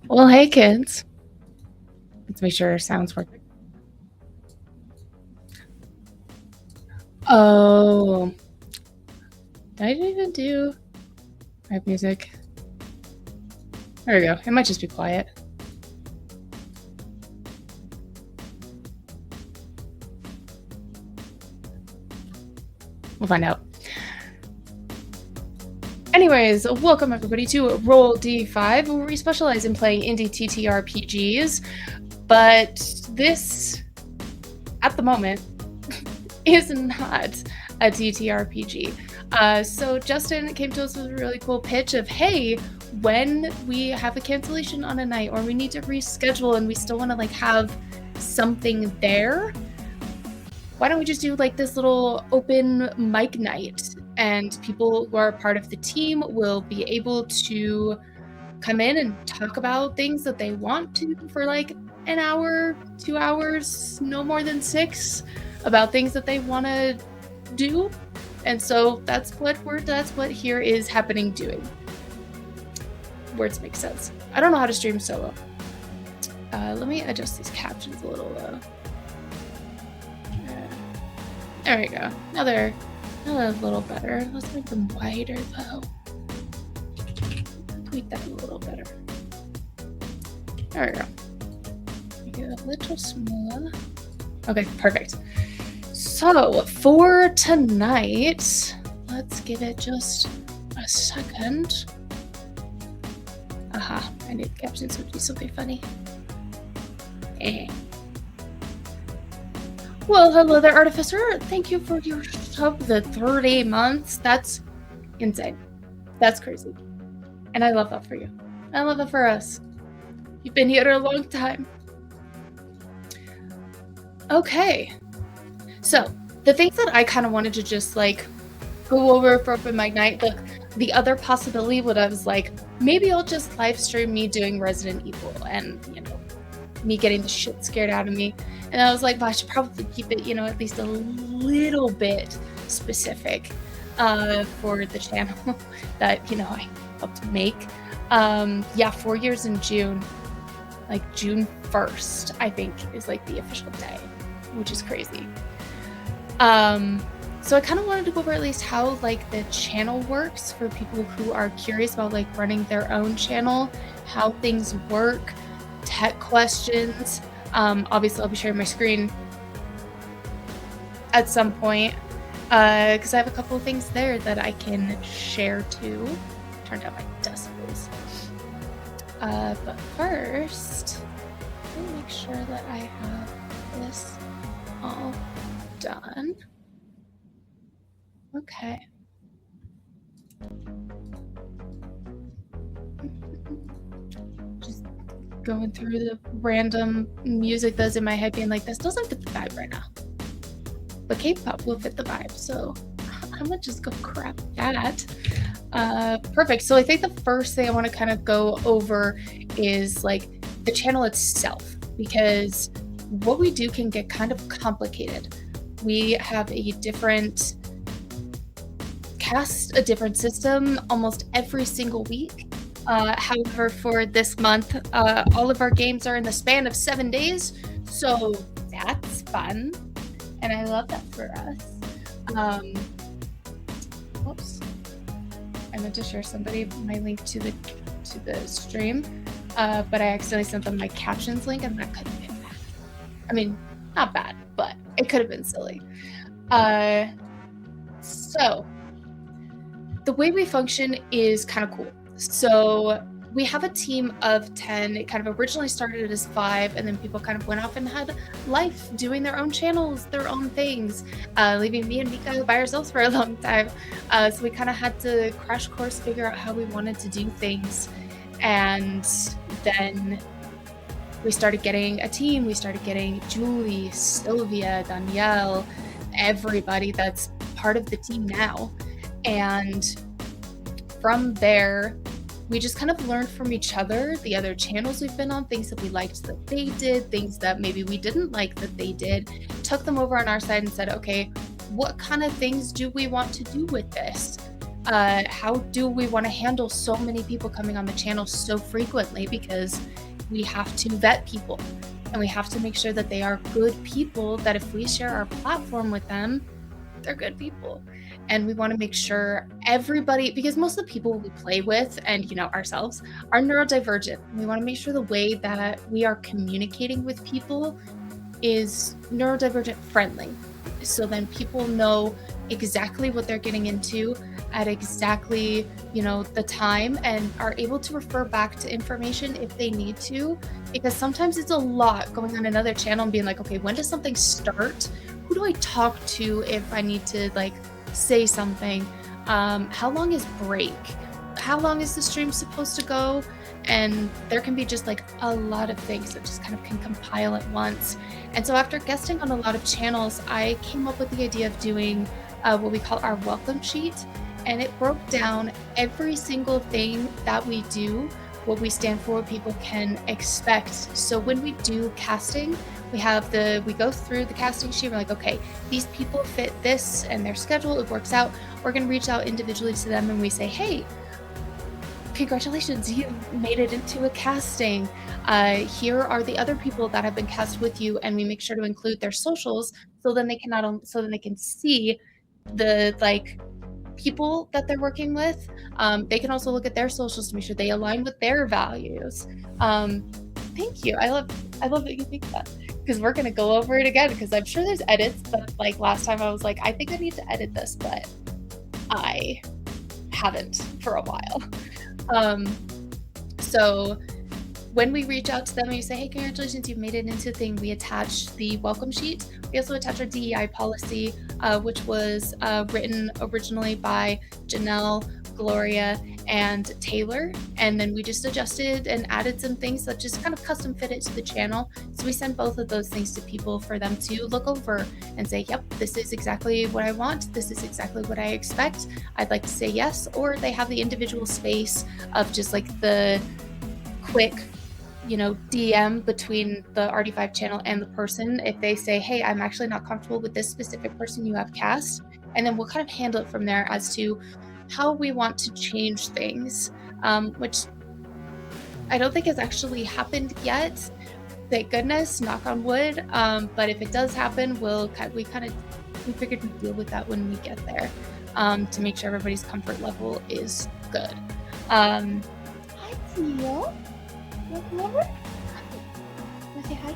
Well, hey kids. Let's make sure our sound's working. Oh, did I even do rap music? There we go. It might just be quiet. We'll find out. Anyways, welcome everybody to Roll D5, where we specialize in playing indie TTRPGs. But this, at the moment, is not a TTRPG. So Justin came to us with a really cool pitch of, hey, when we have a cancellation on a night or we need to reschedule and we still want to like have something there, why don't we just do like this little open mic night, and people who are part of the team will be able to come in and talk about things that they want to for like an hour, 2 hours, no more than 6, about things that they want to do. And so that's what here is happening doing. Words make sense. I don't know how to stream solo. Let me adjust these captions a little. There we go. Now they're a little better. Let's make them wider though. Tweak that a little better. There we go. Make it a little smaller. Okay, perfect. So for tonight, let's give it just a second. Aha, I knew captions would be something funny. Well, hello there, Artificer. Thank you for your sub, the 30 months. That's insane. That's crazy. And I love that for you. I love that for us. You've been here a long time. Okay. So, the things that I kind of wanted to just like go over for Open Mic Night, the other possibility would I was like, maybe I'll just live stream me doing Resident Evil and, you know, me getting the shit scared out of me. And I was like, well, I should probably keep it, you know, at least a little bit specific for the channel that, you know, I helped make. Yeah, 4 years in June. Like June 1st, I think, is like the official day, which is crazy. So I kind of wanted to go over at least how like the channel works for people who are curious about like running their own channel, how things work, tech questions. Obviously I'll be sharing my screen at some point because I have a couple of things there that I can share too. Turn down my decibels. But first, let me make sure that I have this all done. Okay. Just going through the random music that's in my head being like, this doesn't fit the vibe right now. But K-pop will fit the vibe, so I'm gonna just go crap that. Perfect. So I think the first thing I want to kind of go over is like the channel itself, because what we do can get kind of complicated. We have a different cast, a different system almost every single week. However, for this month, all of our games are in the span of 7 days, so that's fun, and I love that for us. Whoops. I meant to share somebody my link to the stream, but I accidentally sent them my captions link, and that could have been bad. I mean, not bad, but it could have been silly. So the way we function is kind of cool. So we have a team of 10. It kind of originally started as 5, and then people kind of went off and had life, doing their own channels, their own things, leaving me and Mika by ourselves for a long time. So we kind of had to crash course figure out how we wanted to do things. And then we started getting a team. We started getting Juli, Silvia, Danielle, everybody that's part of the team now. And from there, we just kind of learned from each other, the other channels we've been on, things that we liked that they did, things that maybe we didn't like that they did, took them over on our side and said, okay, what kind of things do we want to do with this? How do we want to handle so many people coming on the channel so frequently? Because we have to vet people and we have to make sure that they are good people, that if we share our platform with them, they're good people. And we want to make sure everybody, because most of the people we play with and, you know, ourselves are neurodivergent. We want to make sure the way that we are communicating with people is neurodivergent friendly. So then people know exactly what they're getting into at exactly, you know, the time, and are able to refer back to information if they need to, because sometimes it's a lot going on another channel and being like, okay, when does something start? Who do I talk to if I need to like say something? How long is break? How long is the stream supposed to go? And there can be just like a lot of things that just kind of can compile at once. And so after guesting on a lot of channels, I came up with the idea of doing what we call our welcome sheet. And it broke down every single thing that we do, what we stand for, what people can expect. So when we do casting, we go through the casting sheet. We're like, okay, these people fit this and their schedule, it works out. We're going to reach out individually to them and we say, hey, congratulations, you made it into a casting. Here are the other people that have been cast with you, and we make sure to include their socials so then they can see the like people that they're working with. They can also look at their socials to make sure they align with their values. Thank you. I love that you think that, because we're gonna go over it again, because I'm sure there's edits, but like last time I was like, I think I need to edit this, but I haven't for a while. So when we reach out to them and you say, hey, congratulations, you've made it into the thing, we attach the welcome sheet. We also attach our DEI policy, which was written originally by Janelle, Gloria, and Taylor. And then we just adjusted and added some things that just kind of custom fit it to the channel. So we send both of those things to people for them to look over and say, yep, this is exactly what I want. This is exactly what I expect. I'd like to say yes. Or they have the individual space of just like the quick, you know, DM between the RD5 channel and the person if they say, hey, I'm actually not comfortable with this specific person you have cast. And then we'll kind of handle it from there as to how we want to change things, which I don't think has actually happened yet. Thank goodness, knock on wood. But if it does happen, we figured we'd deal with that when we get there, to make sure everybody's comfort level is good. Hi, Teal. Come over. Want to say hi?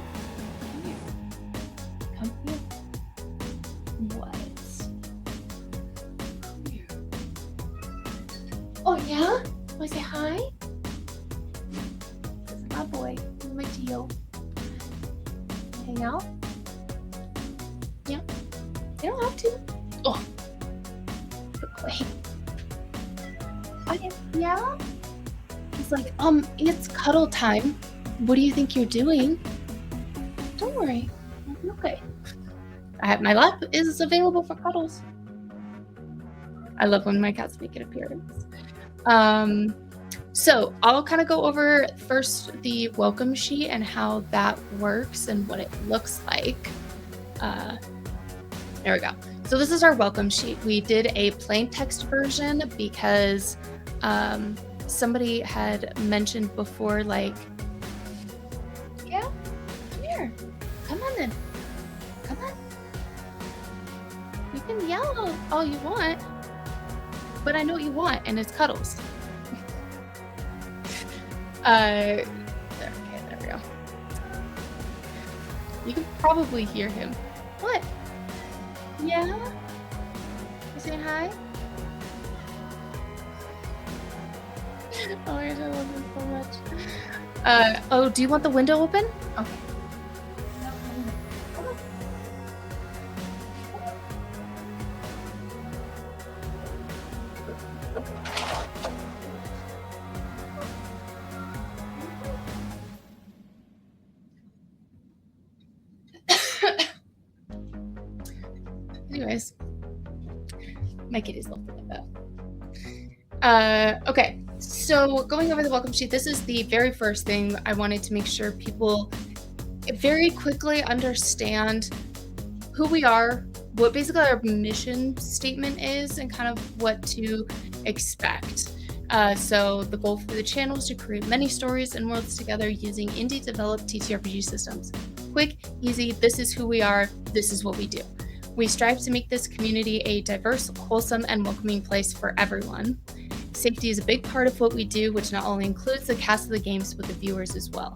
Come here. Come here. What? Come here. Oh yeah? Want to say hi? This is my boy. This is my Teal. Hang out? Yeah. You don't have to. Oh. Good boy. Okay. Yeah? He's like, it's cuddle time. What do you think you're doing? Don't worry. Okay. My lap is available for cuddles. I love when my cats make an appearance. So I'll kind of go over first the welcome sheet and how that works and what it looks like. There we go. So this is our welcome sheet. We did a plain text version because somebody had mentioned before, like, yeah, come here. Come on then. Come on. You can yell all you want, but I know what you want, and it's cuddles. There we go. You can probably hear him. What? Yeah? You saying hi? Oh my gosh, I love this so much. Oh, do you want the window open? Okay. Anyways, my kitty's looking like that. Okay, so going over the welcome sheet, this is the very first thing I wanted to make sure people very quickly understand who we are, what basically our mission statement is and kind of what to expect. So the goal for the channel is to create many stories and worlds together using indie developed TTRPG systems. Quick, easy, this is who we are, this is what we do. We strive to make this community a diverse, wholesome, and welcoming place for everyone. Safety is a big part of what we do, which not only includes the cast of the games, but the viewers as well.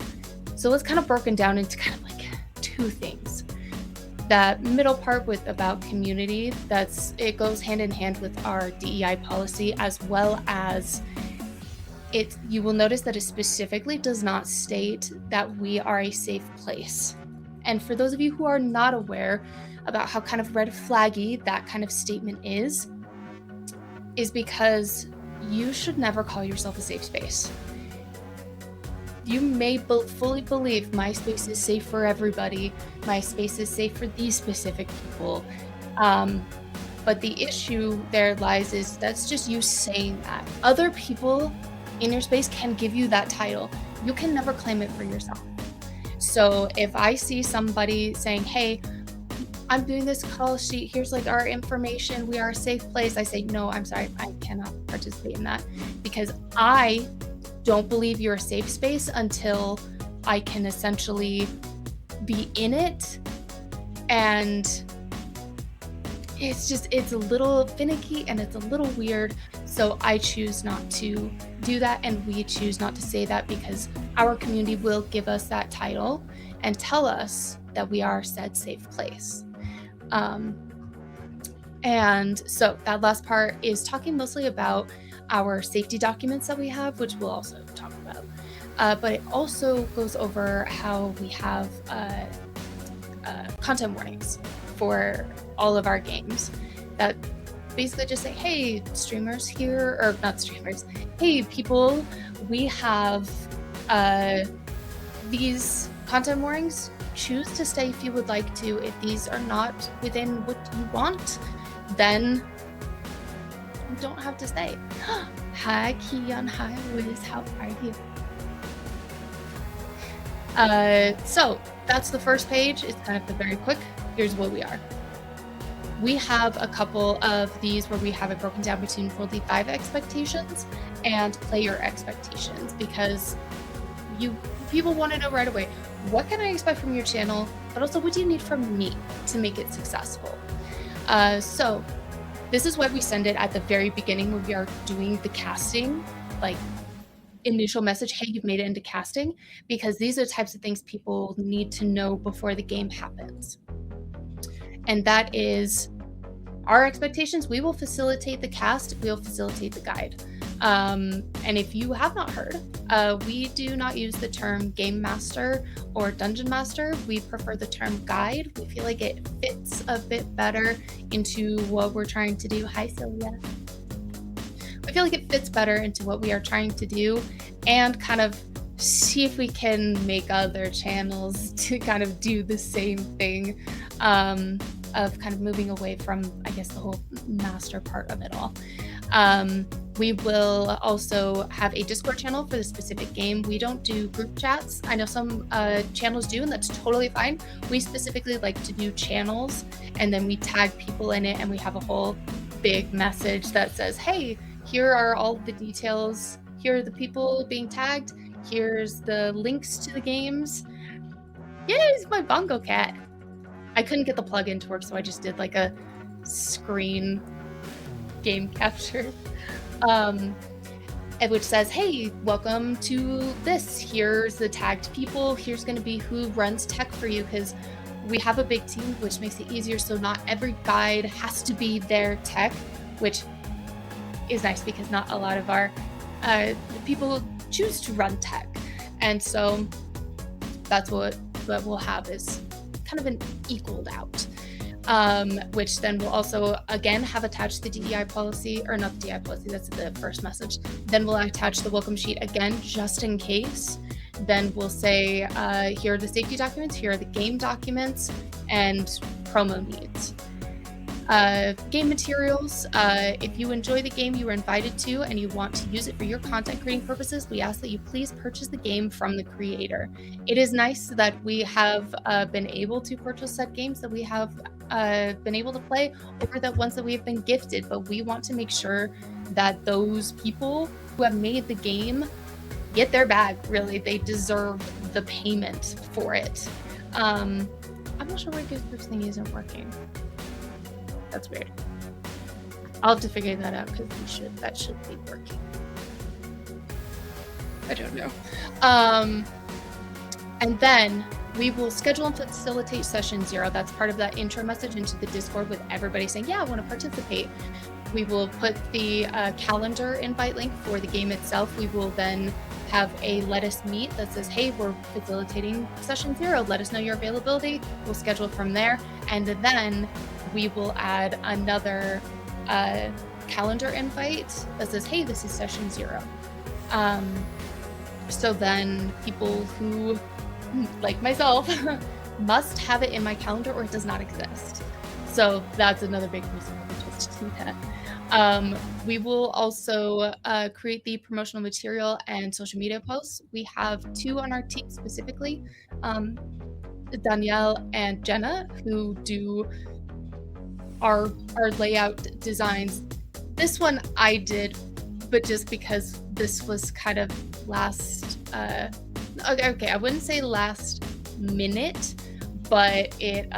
So it's kind of broken down into kind of like two things. That middle part with about community, it goes hand in hand with our DEI policy, as well as you will notice that it specifically does not state that we are a safe place. And for those of you who are not aware about how kind of red flaggy that kind of statement is because you should never call yourself a safe space. You may fully believe my space is safe for everybody, my space is safe for these specific people, but the issue there lies is that's just you saying that. Other people in your space can give you that title. You can never claim it for yourself. So if I see somebody saying, hey, I'm doing this call sheet, here's like our information, we are a safe place, I say, no, I'm sorry, I cannot participate in that because I don't believe you're a safe space until I can essentially be in it. And it's a little finicky and it's a little weird. So I choose not to do that, and we choose not to say that because our community will give us that title and tell us that we are said safe place. And so that last part is talking mostly about our safety documents that we have, which we'll also talk about. But it also goes over how we have content warnings for all of our games that basically just say, hey, streamers here, or not streamers, hey, people, we have these content warnings. Choose to stay if you would like to. If these are not within what you want, then you don't have to stay. Hi, Queon. Hi, Wiz. How are you? So that's the first page. It's kind of the very quick. Here's what we are. We have a couple of these where we have it broken down between Rule D5 expectations and player expectations because people want to know right away, what can I expect from your channel, but also what do you need from me to make it successful? So this is why we send it at the very beginning when we are doing the casting, like initial message, hey, you've made it into casting, because these are the types of things people need to know before the game happens. And that is our expectations. We will facilitate the cast, we will facilitate the guide. And if you have not heard, we do not use the term game master or dungeon master. We prefer the term guide. We feel like it fits a bit better into what we're trying to do. Hi, Silvia. I feel like it fits better into what we are trying to do and kind of see if we can make other channels to kind of do the same thing, of kind of moving away from, I guess, the whole master part of it all. We will also have a Discord channel for the specific game. We don't do group chats. I know some channels do, and that's totally fine. We specifically like to do channels, and then we tag people in it, and we have a whole big message that says, hey, here are all the details. Here are the people being tagged. Here's the links to the games. Yay, it's my bongo cat. I couldn't get the plugin to work, so I just did like a screen game capture, which says, hey, welcome to this. Here's the tagged people. Here's going to be who runs tech for you, because we have a big team, which makes it easier. So not every guide has to be their tech, which is nice because not a lot of our people choose to run tech. And so that's what we'll have is kind of an equaled out, which then we'll also again have attached the DEI policy, or not the DEI policy, that's the first message. Then we'll attach the welcome sheet again, just in case. Then we'll say, here are the safety documents, here are the game documents, and promo needs. Game materials. If you enjoy the game you were invited to and you want to use it for your content creating purposes, we ask that you please purchase the game from the creator. It is nice that we have been able to purchase set games that we have been able to play over the ones that we have been gifted, but we want to make sure that those people who have made the game get their bag. Really, they deserve the payment for it. I'm not sure why Goosepoop's thing isn't working. That's weird. I'll have to figure that out because that should be working. I don't know. And then we will schedule and facilitate session 0. That's part of that intro message into the Discord with everybody saying, yeah, I want to participate. We will put the calendar invite link for the game itself. We will then have a let us meet that says, hey, we're facilitating session 0. Let us know your availability. We'll schedule from there. And then we will add another calendar invite that says, hey, this is session 0. So then people who, like myself, must have it in my calendar or it does not exist. So that's another big reason why we just do that. We will also create the promotional material and social media posts. We have 2 on our team specifically, Danielle and Jenna, who do our layout designs. This one I did, but just because this was kind of last, okay, I wouldn't say last minute, but it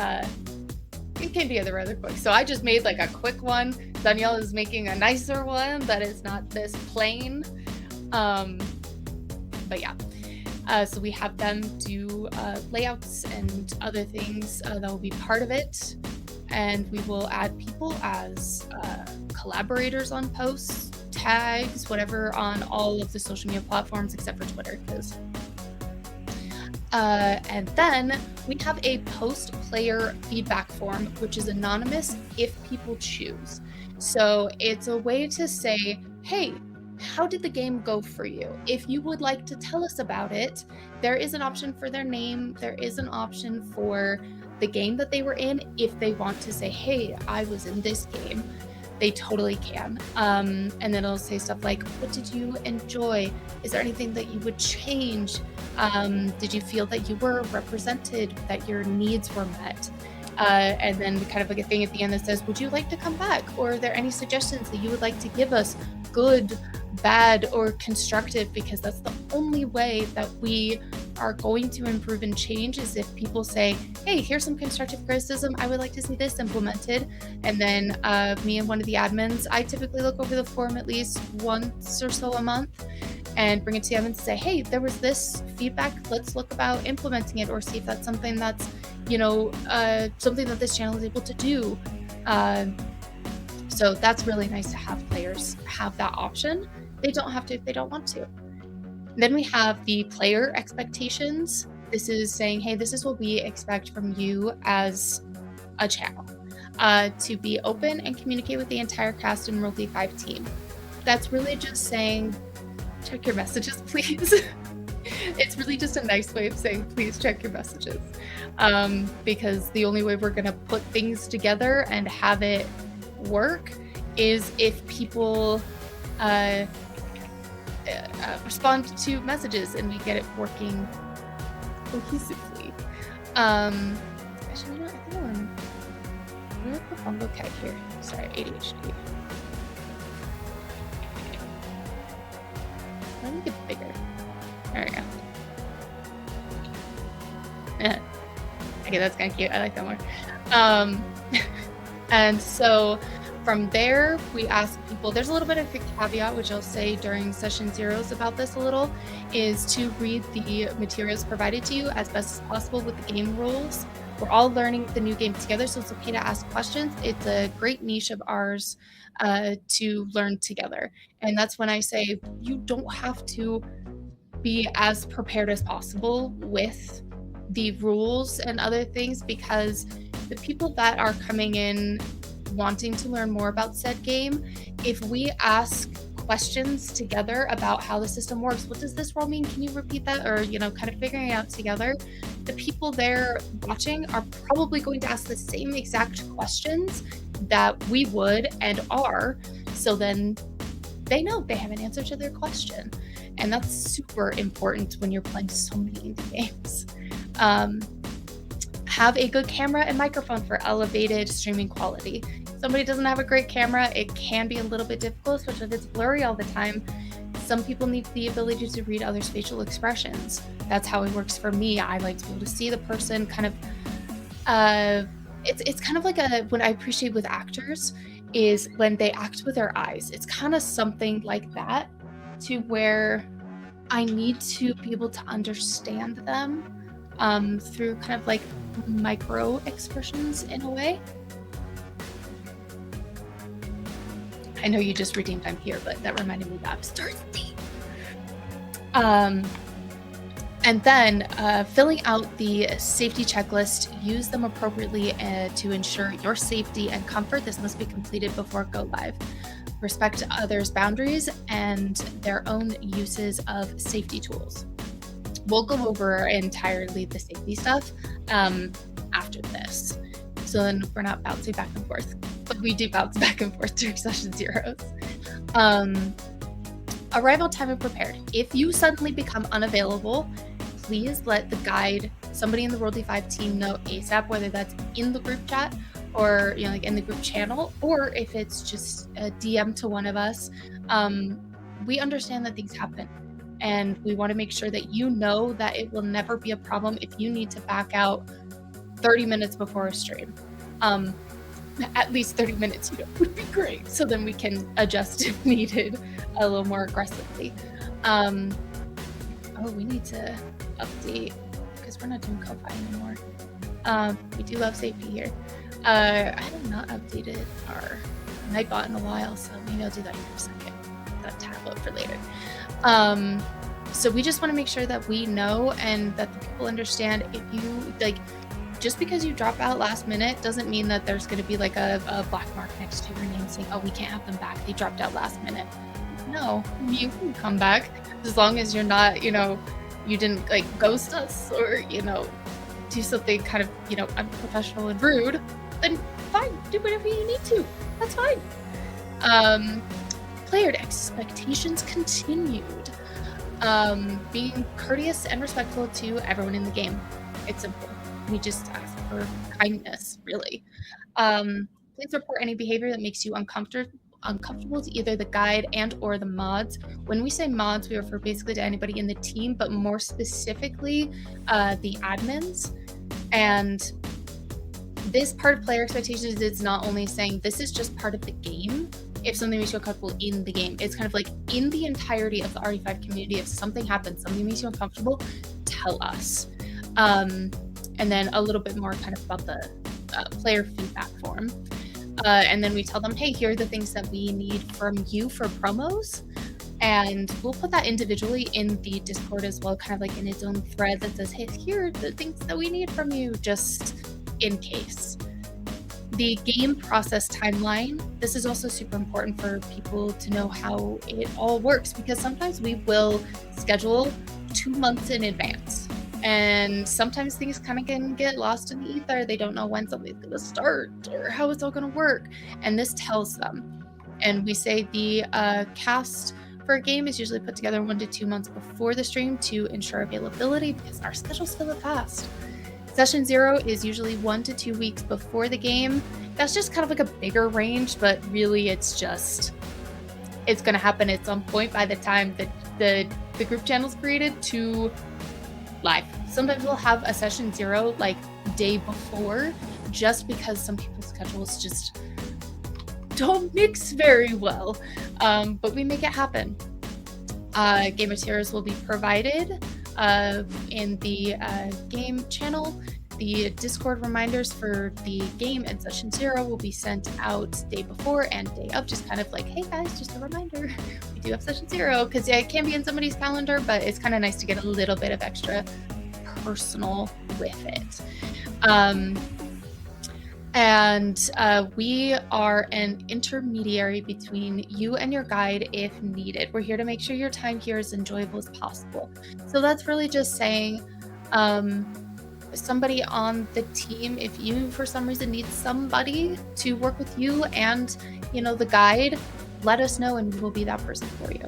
came together rather quick. So I just made like a quick one. Danielle is making a nicer one that is not this plain. But yeah. So we have them do layouts and other things that will be part of it. And we will add people as collaborators on posts, tags, whatever, on all of the social media platforms except for Twitter. And then we have a post-player feedback form, which is anonymous if people choose. So it's a way to say, hey, how did the game go for you? If you would like to tell us about it, there is an option for their name. There is an option for the game that they were in. If they want to say, hey, I was in this game, they totally can. And then it'll say stuff like, what did you enjoy? Is there anything that you would change? Did you feel that you were represented, that your needs were met? And then kind of like a thing at the end that says, would you like to come back? Or are there any suggestions that you would like to give us? Good, bad, or constructive, because that's the only way that we are going to improve and change is if people say, hey, here's some constructive criticism. I would like to see this implemented. And then me and one of the admins, I typically look over the forum at least once or so a month and bring it to the admins and say, hey, there was this feedback. Let's look about implementing it or see if that's something that's, something that this channel is able to do. So that's really nice to have players have that option. They don't have to if they don't want to. Then we have the player expectations. This is saying, hey, this is what we expect from you as a channel, to be open and communicate with the entire cast and Roll D5 team. That's really just saying, check your messages, please. It's really just a nice way of saying, please check your messages. Because the only way we're going to put things together and have it work is if people respond to messages and we get it working cohesively. Actually, I think I'm gonna put Bongo Cat here. Sorry, ADHD. Let me make it bigger. There we go. Okay, that's kind of cute. I like that more. And so from there, we ask people, there's a little bit of a caveat, which I'll say during session 0s about this a little, is to read the materials provided to you as best as possible with the game rules. We're all learning the new game together, so it's okay to ask questions. It's a great niche of ours to learn together. And that's when I say you don't have to be as prepared as possible with the rules and other things, because the people that are coming in wanting to learn more about said game, if we ask questions together about how the system works, what does this role mean? Can you repeat that? Or, kind of figuring it out together, the people there watching are probably going to ask the same exact questions that we would and are, so then they know they have an answer to their question. And that's super important when you're playing so many indie games. Have a good camera and microphone for elevated streaming quality. If somebody doesn't have a great camera, it can be a little bit difficult, especially if it's blurry all the time. Some people need the ability to read others' facial expressions. That's how it works for me. I like to be able to see the person kind of, it's kind of like what I appreciate with actors is when they act with their eyes. It's kind of something like that, to where I need to be able to understand them through kind of like micro expressions in a way. I know you just redeemed I'm here, but that reminded me that I was thirsty. And then filling out the safety checklist, use them appropriately to ensure your safety and comfort. This must be completed before go live. Respect others' boundaries and their own uses of safety tools. We'll go over entirely the safety stuff after this. So then we're not bouncing back and forth, but we do bounce back and forth during session zeros. Arrival time and prepared. If you suddenly become unavailable, please let the guide, somebody in the World D5 team, know ASAP, whether that's in the group chat or like in the group channel, or if it's just a DM to one of us. We understand that things happen, and we want to make sure that you know that it will never be a problem if you need to back out 30 minutes before a stream. At least 30 minutes, would be great, so then we can adjust if needed a little more aggressively. We need to update because we're not doing Ko-Fi anymore. We do love safety here. I have not updated our Nightbot in a while, so maybe I'll do that in a second. That tablet for later. So we just want to make sure that we know and that the people understand. If you just because you drop out last minute doesn't mean that there's going to be like a black mark next to your name saying, oh, we can't have them back, they dropped out last minute. No, you can come back as long as you're not, you didn't like ghost us or, do something kind of, unprofessional and rude, then fine, do whatever you need to. That's fine. Player expectations continued. Being courteous and respectful to everyone in the game. It's simple. We just ask for kindness, really. Please report any behavior that makes you uncomfortable to either the guide and or the mods. When we say mods, we refer basically to anybody in the team, but more specifically the admins. And this part of player expectations is not only saying this is just part of the game. If something makes you uncomfortable in the game, it's kind of like in the entirety of the RD5 community, if something happens, something makes you uncomfortable, tell us. And then a little bit more kind of about the player feedback form. And then we tell them, hey, here are the things that we need from you for promos. And we'll put that individually in the Discord as well, kind of like in its own thread that says, hey, here are the things that we need from you, just in case. The game process timeline. This is also super important for people to know how it all works, because sometimes we will schedule 2 months in advance. And sometimes things kind of can get lost in the ether. They don't know when something's going to start or how it's all going to work. And this tells them. And we say the cast for a game is usually put together 1 to 2 months before the stream to ensure availability, because our schedules fill up fast. Session 0 is usually 1 to 2 weeks before the game. That's just kind of like a bigger range, but really it's going to happen at some point by the time that the group channel's created to live. Sometimes we'll have a session 0 like day before, just because some people's schedules just don't mix very well, but we make it happen. Game materials will be provided in the game channel. The Discord reminders for the game and session 0 will be sent out day before and day of, just kind of like, hey guys, just a reminder, we do have session 0, because it can be in somebody's calendar, but it's kind of nice to get a little bit of extra personal with it. And we are an intermediary between you and your guide if needed. We're here to make sure your time here is enjoyable as possible. So that's really just saying, somebody on the team, if you for some reason need somebody to work with you and, the guide, let us know and we will be that person for you.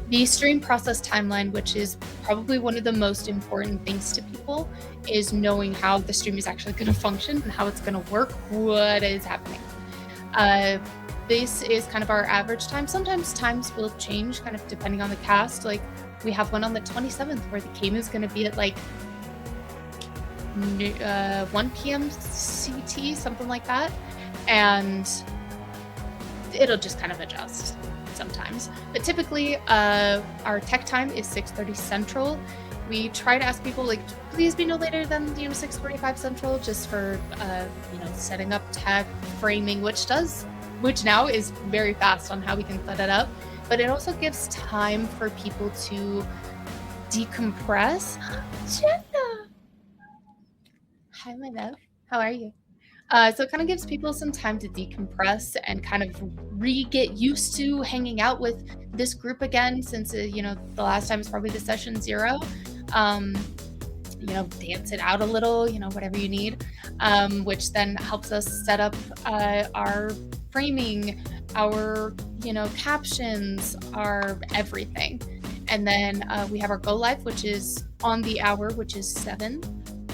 The stream process timeline, which is probably one of the most important things to people, is knowing how the stream is actually going to function and how it's going to work, what is happening. This is kind of our average time. Sometimes times will change kind of depending on the cast. Like we have one on the 27th where the game is going to be at like 1 p.m. CT, something like that. And it'll just kind of adjust sometimes. But typically our tech time is 6:30 Central. We try to ask people, like, please be no later than 6:45 Central, just for setting up tech, framing, which now is very fast on how we can set it up. But it also gives time for people to decompress. Jenna! Hi, my love. How are you? So it kind of gives people some time to decompress and kind of get used to hanging out with this group again, since the last time is probably the session 0. Dance it out a little, whatever you need, which then helps us set up our framing, our captions, our everything. And then we have our go live, which is on the hour, which is 7.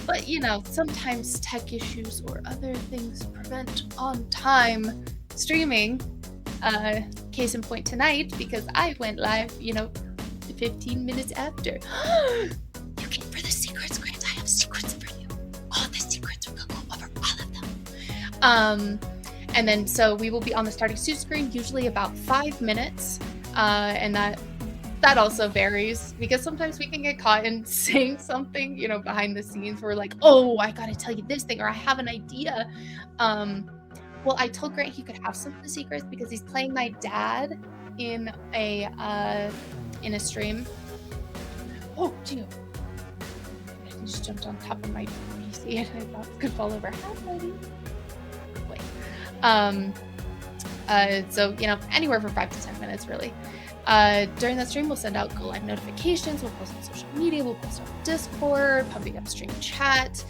But, sometimes tech issues or other things prevent on-time streaming. Case in point tonight, because I went live, 15 minutes after. You came for the secrets, Grant. I have secrets for you. All the secrets, we're going to go over all of them. And then, so we will be on the starting suit screen, usually about 5 minutes. And that also varies, because sometimes we can get caught in saying something, behind the scenes. We're like, oh, I gotta tell you this thing, or I have an idea. Well, I told Grant he could have some of the secrets because he's playing my dad in a stream. Oh, gee. He just jumped on top of my PC and I thought it could fall over. Hi, buddy. Wait. So, anywhere from 5 to 10 minutes, really. During that stream, we'll send out go live notifications, we'll post on social media, we'll post on Discord, pumping up stream chat.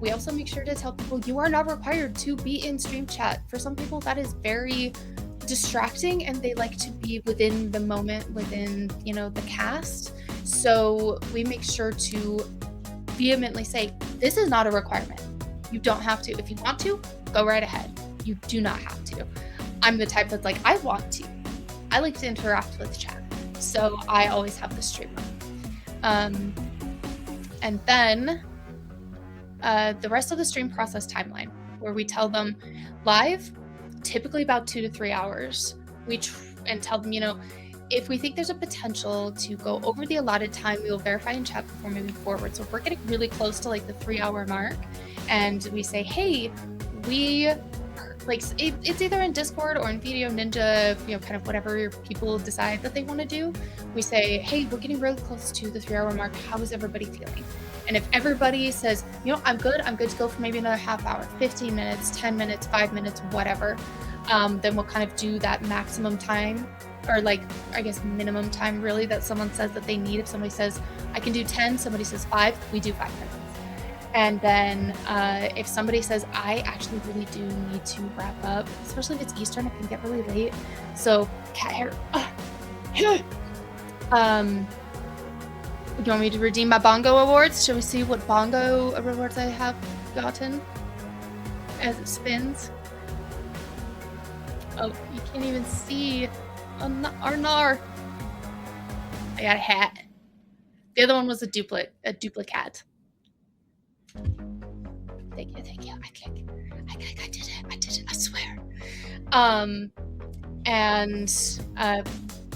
We also make sure to tell people you are not required to be in stream chat. For some people, that is very distracting and they like to be within the moment, within, the cast. So we make sure to vehemently say, this is not a requirement. You don't have to. If you want to, go right ahead. You do not have to. I'm the type that's like, I want to. I like to interact with chat, so I always have the stream on. And then the rest of the stream process timeline, where we tell them live, typically about 2 to 3 hours. And tell them, if we think there's a potential to go over the allotted time, we will verify in chat before moving forward. So if we're getting really close to like the 3-hour mark, and we say, hey, it's either in Discord or in Video Ninja, kind of whatever people decide that they want to do. We say, hey, we're getting really close to the 3-hour mark. How is everybody feeling? And if everybody says, I'm good to go for maybe another half hour, 15 minutes, 10 minutes, 5 minutes, whatever, then we'll kind of do that maximum time, or minimum time really, that someone says that they need. If somebody says, I can do 10, somebody says 5, we do 5 minutes. And then if somebody says, I actually really do need to wrap up, especially if it's Eastern, it can get really late. So, cat hair. You want me to redeem my bongo awards? Shall we see what bongo rewards I have gotten as it spins? Oh, you can't even see. Nar. I got a hat. The other one was a duplicate. Thank you. I did it. I swear. And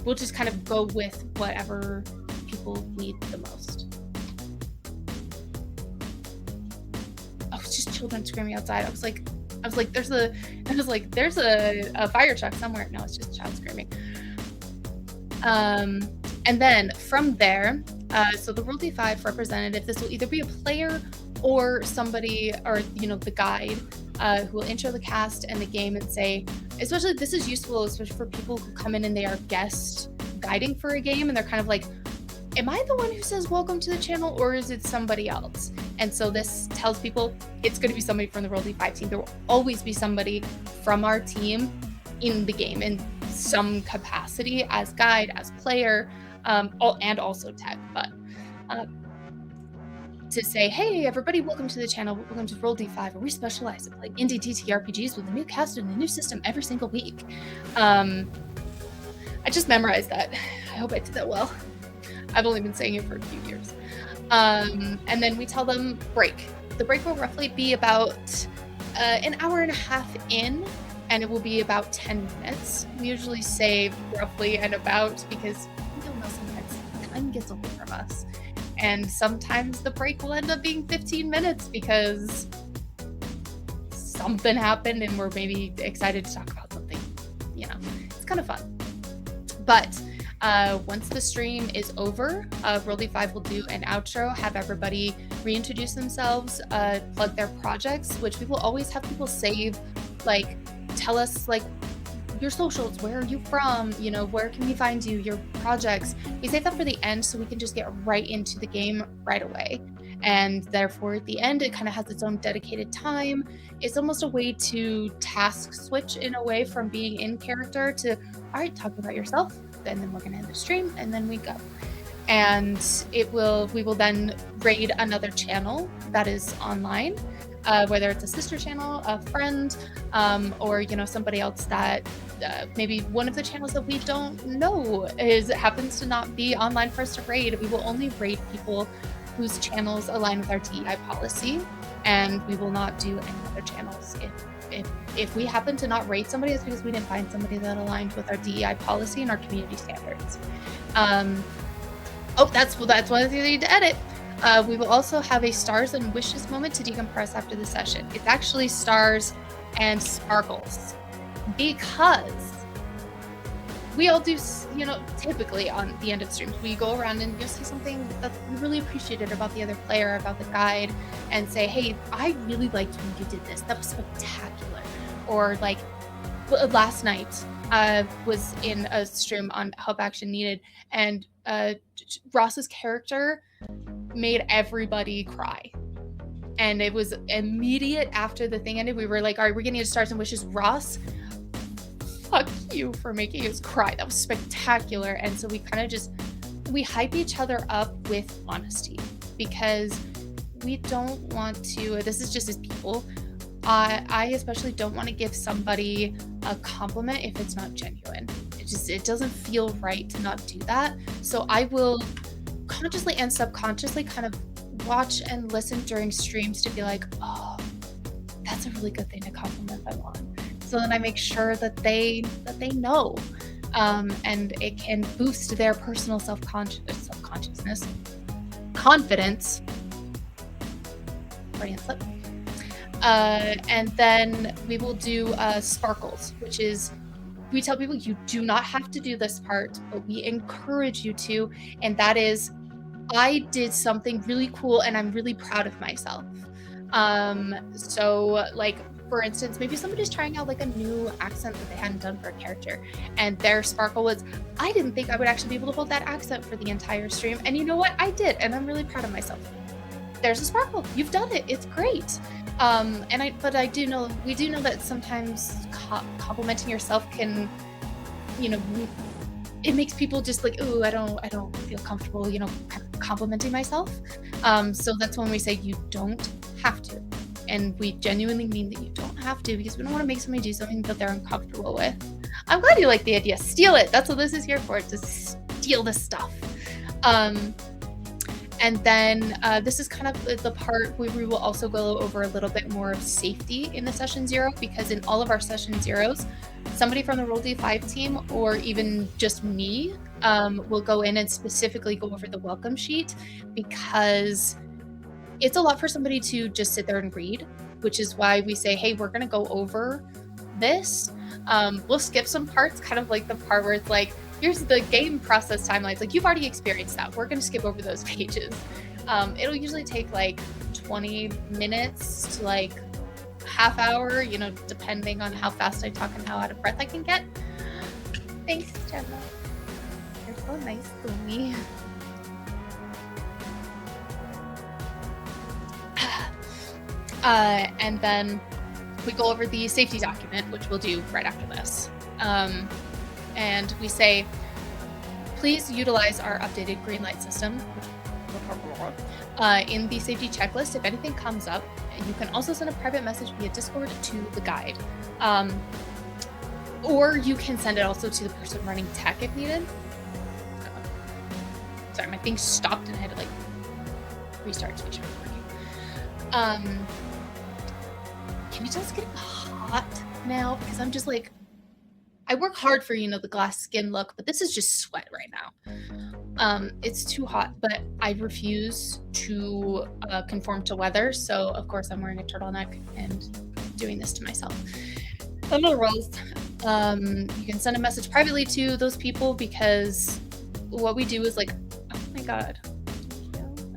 we'll just kind of go with whatever people need the most. Oh, it's just children screaming outside. I was like, there's a fire truck somewhere. No, it's just a child screaming. And then from there, so the Rule D5 representative, this will either be a player or somebody, or the guide, who will intro the cast and the game and say, especially this is useful, especially for people who come in and they are guest guiding for a game and they're kind of like, am I the one who says welcome to the channel, or is it somebody else? And so this tells people it's going to be somebody from the Roll D5 team. There will always be somebody from our team in the game in some capacity, as guide, as player, and also tech. But to say, hey, everybody, welcome to the channel. Welcome to Roll D5, where we specialize in playing indie TTRPGs with a new cast and a new system every single week. I just memorized that. I hope I did that well. I've only been saying it for a few years. And then we tell them break. The break will roughly be about an hour and a half in, and it will be about 10 minutes. We usually say roughly and about because we don't know, sometimes time gets away from us. And sometimes the break will end up being 15 minutes because something happened and we're maybe excited to talk about something. You know, it's kind of fun. But once the stream is over, Roll D5 will do an outro, have everybody reintroduce themselves, plug their projects, which we will always have people save, like, tell us, like, your socials, where are you from, you know, where can we find you, your projects. We save that for the end so we can just get right into the game right away. And therefore, at the end, it kind of has its own dedicated time. It's almost a way to task switch in a way from being in character to, all right, talk about yourself, and then we're going to end the stream, and then we go. And we will then raid another channel that is online, whether it's a sister channel, a friend, or, you know, somebody else that maybe one of the channels that we don't know happens to not be online for us to raid. We will only raid people whose channels align with our DEI policy, and we will not do any other channels. If we happen to not raid somebody, it's because we didn't find somebody that aligned with our DEI policy and our community standards. That's one thing that you need to edit. We will also have a stars and wishes moment to decompress after the session. It's actually stars and sparkles, because we all do, you know, typically on the end of streams, we go around and you'll see something that we really appreciated about the other player, about the guide, and say, hey, I really liked when you did this. That was spectacular. Or like last night, was in a stream on Help Action Needed, and Ross's character made everybody cry. And it was immediate after the thing ended. We were like, all right, we're getting into stars and wishes. Ross, fuck you for making us cry. That was spectacular. And so we kind of we hype each other up with honesty, because we don't want to, this is just as people, I especially don't want to give somebody a compliment if it's not genuine. It doesn't feel right to not do that. So I will consciously and subconsciously kind of watch and listen during streams to be like, oh, that's a really good thing to compliment them on. So then I make sure that they know, and it can boost their personal self-consciousness, confidence. Freudian slip. And then we will do sparkles, which is, we tell people you do not have to do this part, but we encourage you to, and that is, I did something really cool and I'm really proud of myself. So like, for instance, maybe somebody's trying out like a new accent that they hadn't done for a character, and their sparkle was, I didn't think I would actually be able to hold that accent for the entire stream, and you know what, I did, and I'm really proud of myself. There's a sparkle. You've done it. It's great. But I do know, we do know that sometimes complimenting yourself can, you know, it makes people just like, ooh, I don't feel comfortable, you know, complimenting myself. So that's when we say you don't have to. And we genuinely mean that you don't have to, because we don't want to make somebody do something that they're uncomfortable with. I'm glad you like the idea. Steal it. That's what this is here for, to steal the stuff. And then this is kind of the part where we will also go over a little bit more of safety in the session zero, because in all of our session zeros, somebody from the Roll D5 team, or even just me, will go in and specifically go over the welcome sheet, because it's a lot for somebody to just sit there and read, which is why we say, hey, we're going to go over this. We'll skip some parts, kind of like the part where it's like, here's the game process timelines. Like, you've already experienced that. We're going to skip over those pages. It'll usually take like 20 minutes to like half hour, you know, depending on how fast I talk and how out of breath I can get. Thanks, Jenna. You're so nice to me. And then we go over the safety document, which we'll do right after this. And we say, please utilize our updated green light system in the safety checklist. If anything comes up, you can also send a private message via Discord to the guide. Or you can send it also to the person running tech if needed. Sorry, my thing stopped and I had to like restart to make sure it's working. Can you tell it's getting hot now? Because I'm just like, I work hard for, the glass skin look, but this is just sweat right now. It's too hot, but I refuse to conform to weather. So of course I'm wearing a turtleneck and doing this to myself. Little rolls. You can send a message privately to those people because what we do is like, oh my God,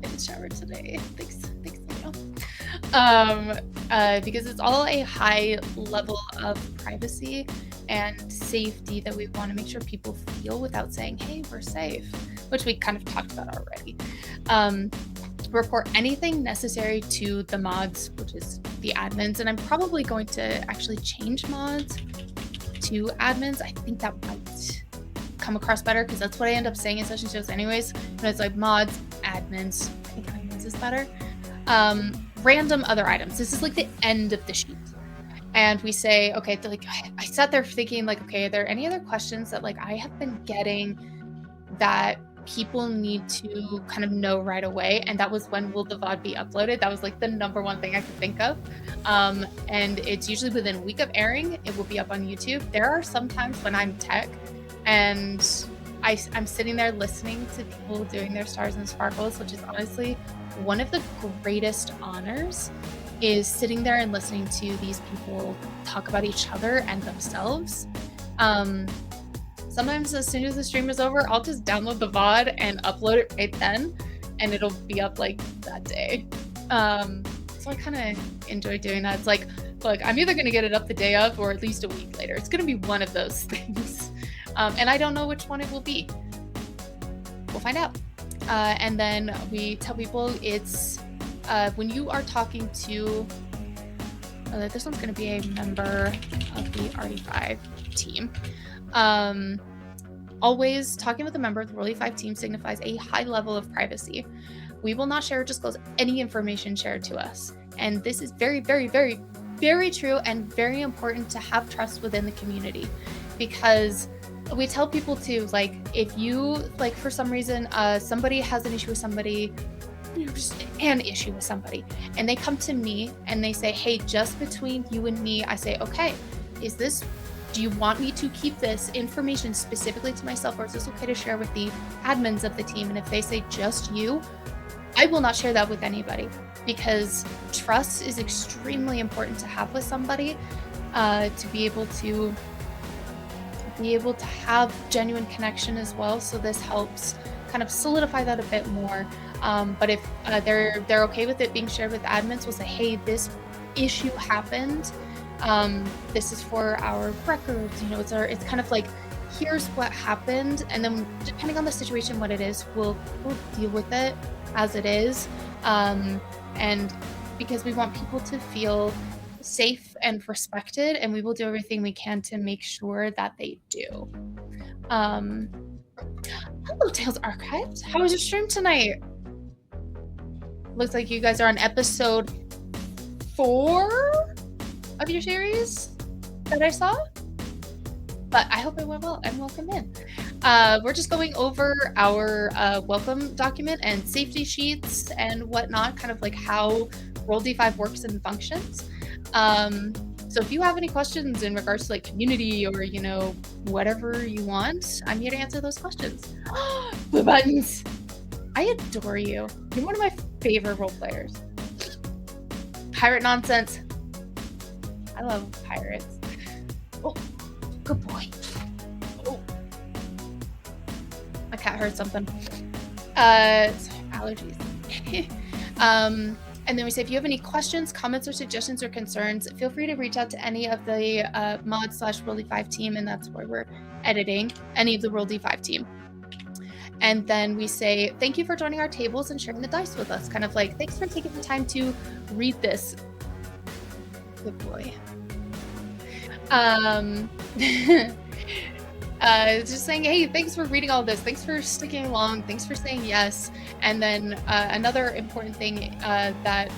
I just showered today. Thanks, because it's all a high level of privacy and safety that we want to make sure people feel without saying, hey, we're safe, which we kind of talked about already. Report anything necessary to the mods, which is the admins, and I'm probably going to actually change mods to admins. I think that might come across better because that's what I end up saying in session shows anyways. When it's like mods, admins, I think admins is better. Random other items. This is like the end of the sheet. And we say, okay, like I sat there thinking like, okay, are there any other questions that like I have been getting that people need to kind of know right away? And that was, when will the VOD be uploaded? That was like the number one thing I could think of. And it's usually within a week of airing, it will be up on YouTube. There are some times when I'm tech and I'm sitting there listening to people doing their stars and sparkles, which is honestly one of the greatest honors, is sitting there and listening to these people talk about each other and themselves. Sometimes as soon as the stream is over, I'll just download the VOD and upload it right then, and it'll be up like that day. So I kind of enjoy doing that. It's like, look, I'm either going to get it up the day of or at least a week later. It's going to be one of those things. And I don't know which one it will be. We'll find out. And then we tell people it's when you are talking to, this one's going to be a member of the RD5 team. Always talking with a member of the RD5 team signifies a high level of privacy. We will not share or disclose any information shared to us. And this is very, very, very, very true and very important to have trust within the community, because we tell people to, like, if you, like, for some reason, somebody has an issue with somebody, just an issue with somebody, and they come to me and they say, hey, just between you and me, I say, okay, do you want me to keep this information specifically to myself, or is this okay to share with the admins of the team? And if they say just you, I will not share that with anybody, because trust is extremely important to have with somebody, to be able to have genuine connection as well. So this helps kind of solidify that a bit more. But if they're okay with it being shared with admins, we'll say, hey, this issue happened. This is for our records. It's kind of like, here's what happened, and then depending on the situation, what it is, we'll deal with it as it is. And because we want people to feel safe and respected, and we will do everything we can to make sure that they do. Hello, Tales Archived. How was your stream tonight? Looks like you guys are on episode 4 of your series that I saw, but I hope it went well, and welcome in. We're just going over our welcome document and safety sheets and whatnot, kind of like how Roll D5 works and functions. So if you have any questions in regards to like community or, whatever you want, I'm here to answer those questions. Blue buttons. I adore you. You're one of my favorite role players. Pirate nonsense. I love pirates. Oh, good boy. Oh. My cat heard something. Allergies. And then we say, if you have any questions, comments, or suggestions or concerns, feel free to reach out to any of the mod/Roll D5 team, and that's where we're editing, any of the Roll D5 team. And then we say, thank you for joining our tables and sharing the dice with us. Kind of like, thanks for taking the time to read this Good boy. Just saying, hey, thanks for reading all this. Thanks for sticking along. Thanks for saying yes. And then another important thing that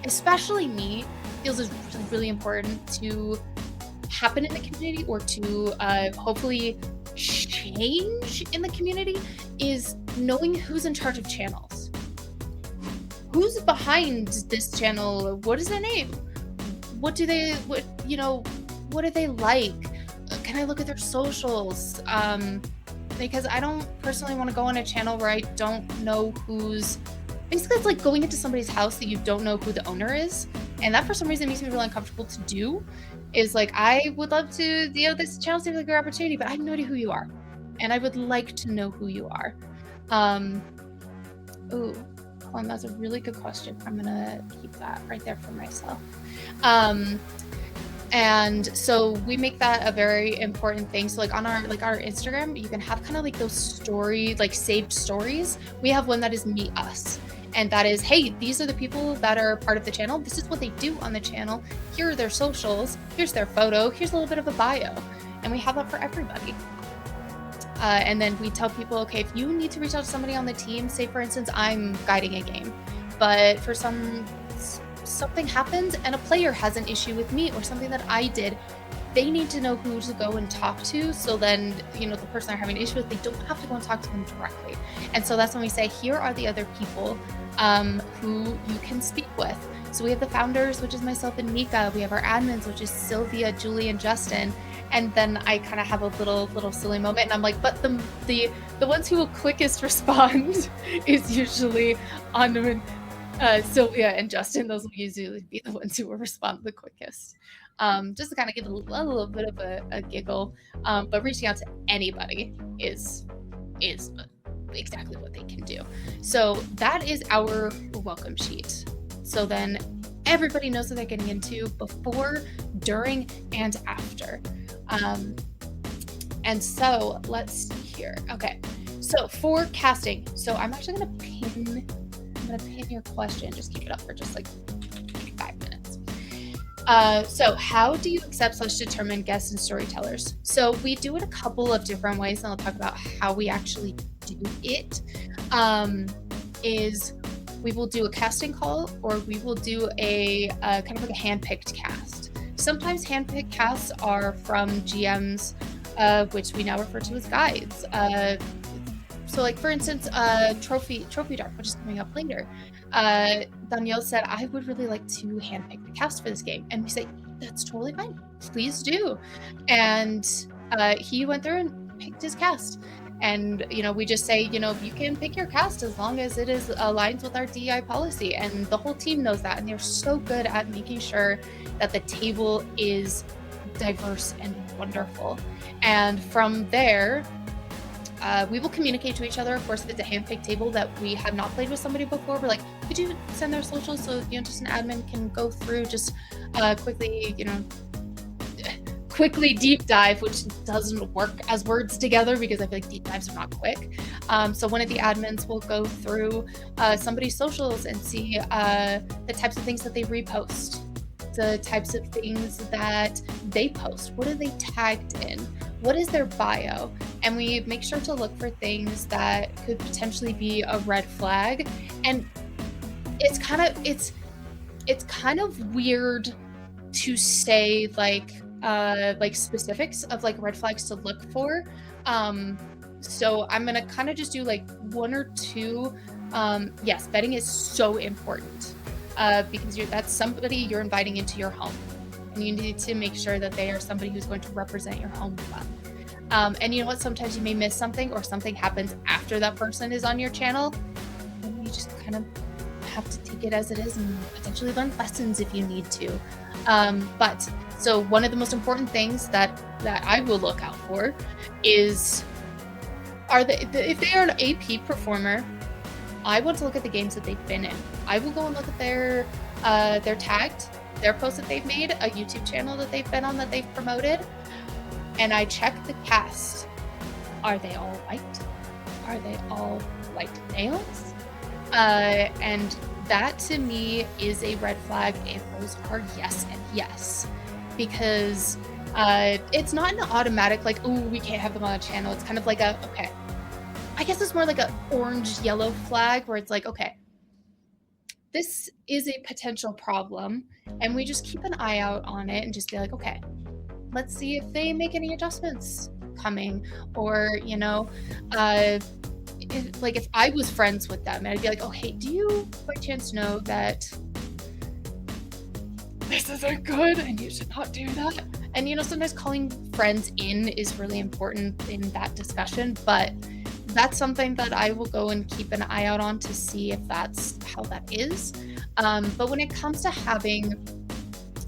especially me feels is really, really important to happen in the community, or to hopefully change in the community, is knowing who's in charge of channels. Who's behind this channel? What is their name? What do they like? Can I look at their socials? Because I don't personally want to go on a channel where I don't know who's... Basically, it's like going into somebody's house that you don't know who the owner is. And that, for some reason, makes me really uncomfortable to do. Is like, I would love to, this channel seems like a good opportunity, but I have no idea who you are. And I would like to know who you are. Ooh, hold on, that's a really good question. I'm going to keep that right there for myself. And so we make that a very important thing. So like on our Instagram, you can have kind of like those saved stories. We have one that is Me Us. And that is, hey, these are the people that are part of the channel. This is what they do on the channel. Here are their socials. Here's their photo. Here's a little bit of a bio. And we have that for everybody. And then we tell people, okay, if you need to reach out to somebody on the team, say for instance, I'm guiding a game, but for something happens and a player has an issue with me or something that I did, they need to know who to go and talk to. So then, the person they're having an issue with, they don't have to go and talk to them directly. And so that's when we say, here are the other people who you can speak with. So we have the founders, which is myself and Mika. We have our admins, which is Silvia, Juli, and Justin. And then I kind of have a little silly moment, and I'm like, but the ones who will quickest respond is usually Aundawyn, Silvia, and Justin. Those will usually be the ones who will respond the quickest. Just to kind of give a little bit of a giggle. But reaching out to anybody is exactly what they can do. So that is our welcome sheet. So then everybody knows what they're getting into before, during, and after. And so let's see here. Okay, so for casting, so I'm actually gonna pin your question. Just keep it up for just like 5 minutes. So how do you accept/determine guests and storytellers? So we do it a couple of different ways, and I'll talk about how we actually do it. Is we will do a casting call, or we will do a kind of like a hand-picked cast. Sometimes hand-picked casts are from GMs, which we now refer to as guides. So like, for instance, Trophy Dark, which is coming up later. Danielle said, I would really like to handpick the cast for this game. And we say, that's totally fine. Please do. And he went through and picked his cast. And, we just say, you can pick your cast as long as it aligns with our DEI policy. And the whole team knows that. And they're so good at making sure that the table is diverse and wonderful. And from there, we will communicate to each other. Of course, if it's a handpicked table that we have not played with somebody before, we're like, could you send their socials so just an admin can go through, just quickly deep dive, which doesn't work as words together because I feel like deep dives are not quick. So one of the admins will go through somebody's socials and see the types of things that they repost, the types of things that they post. What are they tagged in? What is their bio? And we make sure to look for things that could potentially be a red flag. And it's kind of weird to say like specifics of like red flags to look for. So I'm gonna kind of just do like one or two. Yes, vetting is so important because that's somebody you're inviting into your home, and you need to make sure that they are somebody who's going to represent your home well. And you know what? Sometimes you may miss something, or something happens after that person is on your channel, and you just kind of have to take it as it is and potentially learn lessons if you need to. But so one of the most important things that I will look out for is if they are an AP performer, I want to look at the games that they've been in. I will go and look at their tagged, their posts that they've made, a YouTube channel that they've been on that they've promoted, and I check the cast. Are they all white? Are they all white males? And that to me is a red flag if those are yes and yes. Because it's not an automatic like, oh, we can't have them on a channel. It's kind of like a, okay. I guess it's more like an orange-yellow flag where it's like, okay, this is a potential problem, and we just keep an eye out on it and just be like, okay, let's see if they make any adjustments coming, or if I was friends with them and I'd be like, oh hey, do you by chance know that this isn't good and you should not do that? And sometimes calling friends in is really important in that discussion, but that's something that I will go and keep an eye out on to see if that's how that is. But when it comes to having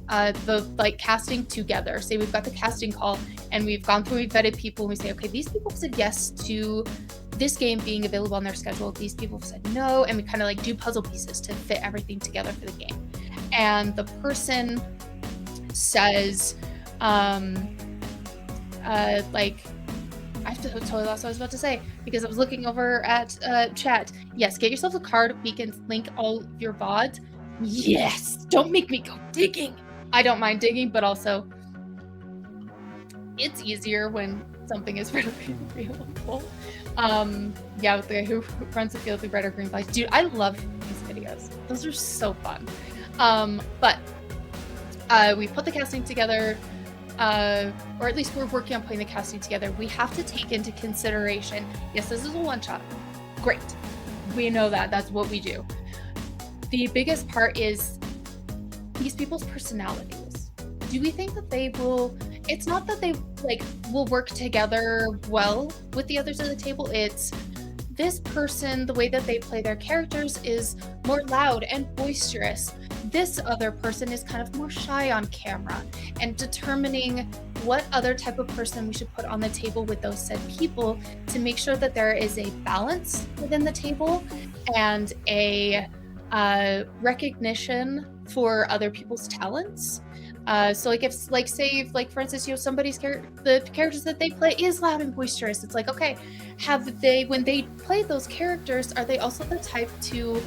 the casting together, say we've got the casting call and we've gone through, we've vetted people, and we say, okay, these people said yes to this game being available on their schedule, these people said no, and we kind of do puzzle pieces to fit everything together for the game. And the person says, I totally lost what I was about to say because I was looking over at chat. Yes, get yourself a card. We can link all your VODs. Yes, don't make me go digging. I don't mind digging, but also it's easier when something is readily available. Yeah, with the guy who runs the field with red or green flags. Dude, I love these videos. Those are so fun. But we put the casting together. Or at least we're working on putting the casting together. We have to take into consideration, yes, this is a one-shot. Great. We know that. That's what we do. The biggest part is these people's personalities. Do we think that they will... It's not that they, will work together well with the others at the table. It's this person, the way that they play their characters is more loud and boisterous. This other person is kind of more shy on camera, and determining what other type of person we should put on the table with those said people to make sure that there is a balance within the table and a recognition for other people's talents. So if for instance, somebody's the characters that they play is loud and boisterous. It's like, okay, when they play those characters, are they also the type to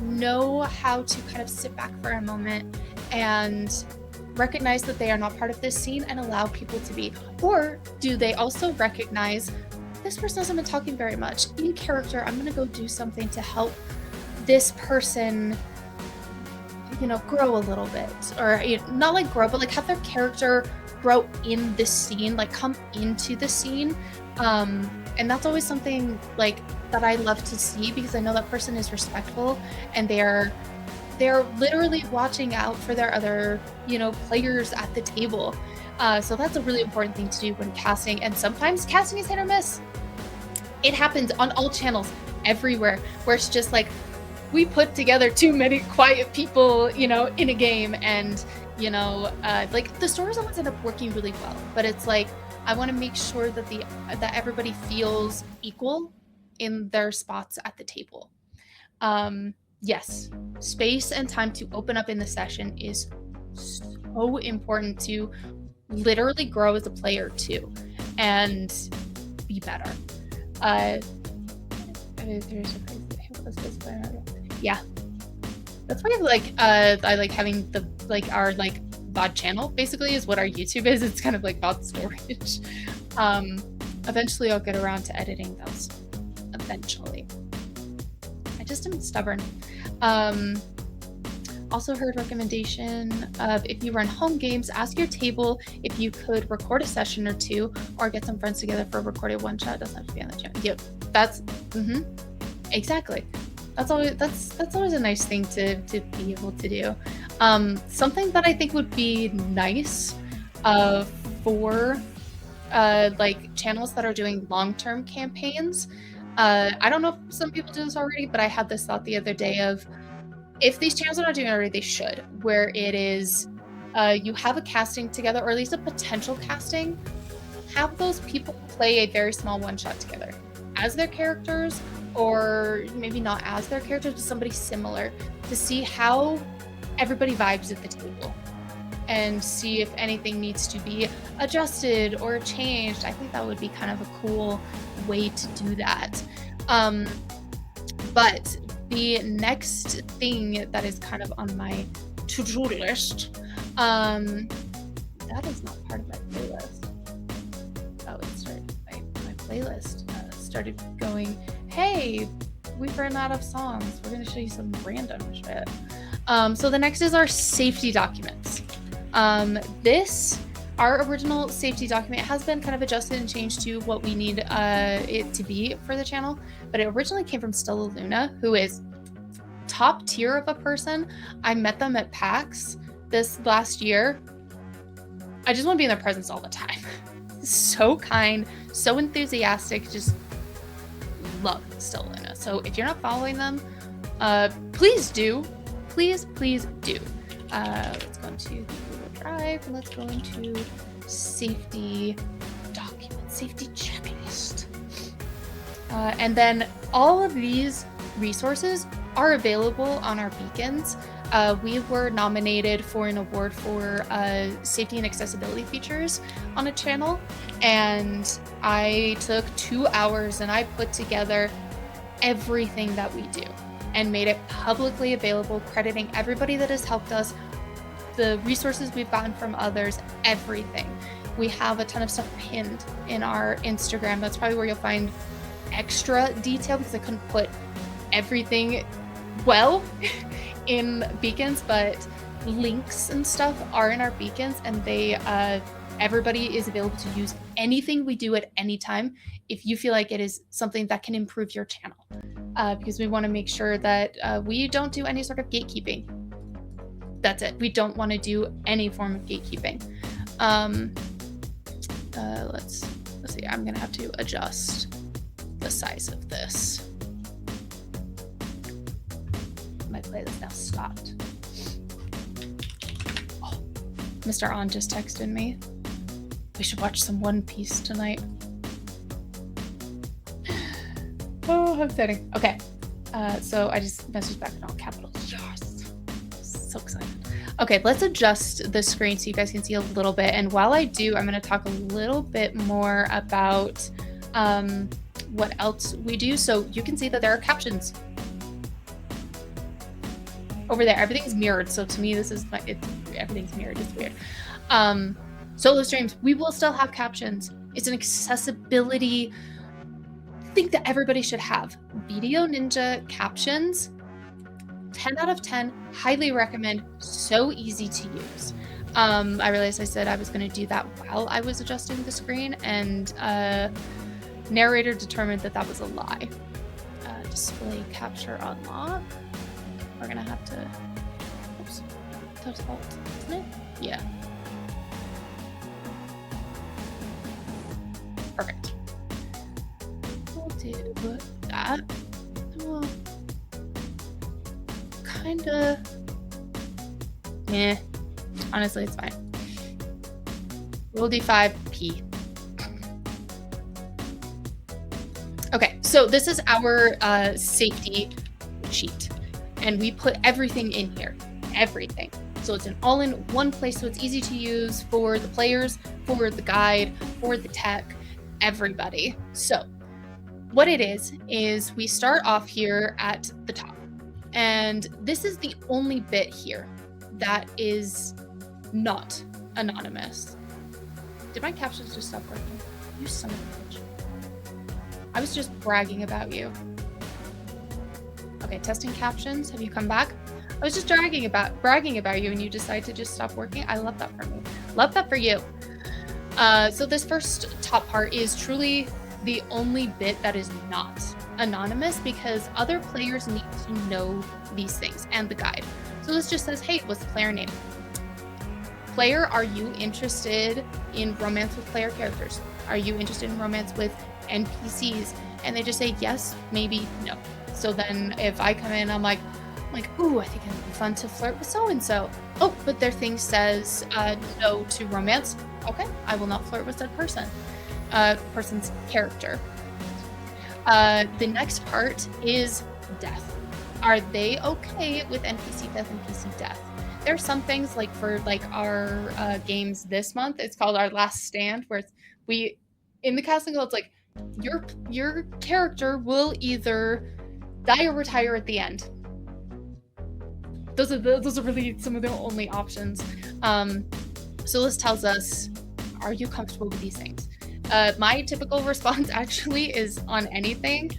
know how to kind of sit back for a moment and recognize that they are not part of this scene and allow people to be? Or do they also recognize this person hasn't been talking very much in character, I'm gonna go do something to help this person grow a little bit, or not grow, but have their character grow in this scene, come into the scene. And that's always something that I love to see, because I know that person is respectful and they're literally watching out for their other, players at the table. So that's a really important thing to do when casting. And sometimes casting is hit or miss. It happens on all channels, everywhere, where it's just we put together too many quiet people, in a game, and the stories always end up working really well. But it's I want to make sure that that everybody feels equal in their spots at the table. Yes, space and time to open up in the session is so important to literally grow as a player too, and be better. Yeah, that's why I like having the our VOD channel basically is what our YouTube is. It's kind of VOD storage. Eventually I'll get around to editing those. Eventually. I just am stubborn. Also heard recommendation of, if you run home games, ask your table if you could record a session or two, or get some friends together for a recorded one shot. It doesn't have to be on the channel. Yep, that's exactly. That's always a nice thing to be able to do. Something that I think would be nice for channels that are doing long-term campaigns. I don't know if some people do this already, but I had this thought the other day of, if these channels are not doing it already, they should, where it is you have a casting together, or at least a potential casting, have those people play a very small one-shot together as their characters, or maybe not as their characters, but somebody similar, to see how everybody vibes at the table and see if anything needs to be adjusted or changed. I think that would be kind of a cool way to do that. But The next thing that is kind of on my to-do list, that is not part of my playlist. Oh, it started, my playlist started going, hey, we've run out of songs. We're going to show you some random shit. So the next is our safety documents. Our original safety document has been kind of adjusted and changed to what we need it to be for the channel, but it originally came from Stella Luna, who is top tier of a person. I met them at PAX this last year. I just want to be in their presence all the time. So kind, so enthusiastic, just love Stella Luna. So if you're not following them, please do. Please do. Let's go into Google Drive and let's go into safety document, safety checklist. And then all of these resources are available on our beacons. We were nominated for an award for safety and accessibility features on a channel, and I took 2 hours and I put together everything that we do and made it publicly available, crediting everybody that has helped us, the resources we've gotten from others, everything. We have a ton of stuff pinned in our Instagram. That's probably where you'll find extra detail, because I couldn't put everything well in beacons, but links and stuff are in our beacons, and they everybody is available to use anything we do at any time if you feel like it is something that can improve your channel, because we want to make sure that we don't do any sort of gatekeeping. That's it. We don't want to do any form of gatekeeping. Let's see. I'm gonna have to adjust the size of this. My playlist now stopped. Oh, Mr. On just texted me. We should watch some One Piece tonight. Oh, how exciting. Okay. So I just messaged back in all capitals. Yes. So excited. Okay, let's adjust the screen so you guys can see a little bit. And while I do, I'm going to talk a little bit more about what else we do. So you can see that there are captions over there. Everything's mirrored. So to me, this is everything's mirrored. It's weird. Solo streams, we will still have captions. It's an accessibility thing that everybody should have. Video Ninja captions, 10 out of 10, highly recommend, so easy to use. I realized I said I was going to do that while I was adjusting the screen, and narrator determined that that was a lie. Display capture unlock. We're going to have to, oops, that's alt, isn't it? Yeah. Perfect. We'll do that. Well, kinda, honestly, it's fine. We'll do 5P. Okay, so this is our safety sheet, and we put everything in here, everything. So it's an all in one place, so it's easy to use for the players, for the guide, for the tech, everybody. So what it is we start off here at the top. And this is the only bit here that is not anonymous. Did my captions just stop working? You son of a bitch. I was just bragging about you. Okay, testing captions. Have you come back? I was just bragging about you, and you decide to just stop working. I love that for me. Love that for you. So this first top part is truly the only bit that is not anonymous, because other players need to know these things and the guide. So this just says, hey, what's the player name? Player, are you interested in romance with player characters? Are you interested in romance with NPCs? And they just say yes, maybe, no. So then if I come in, I'm like, ooh, I think it would be fun to flirt with so-and-so. Oh, but their thing says no to romance. Okay, I will not flirt with that person. Person's character. The next part is death. Are they okay with NPC death and PC death? There are some things, like for our games this month, it's called Our Last Stand, where in the casting goal, it's like your character will either Die or retire at the end. Those are really some of the only options. So this tells us, are you comfortable with these things? My typical response actually is on anything.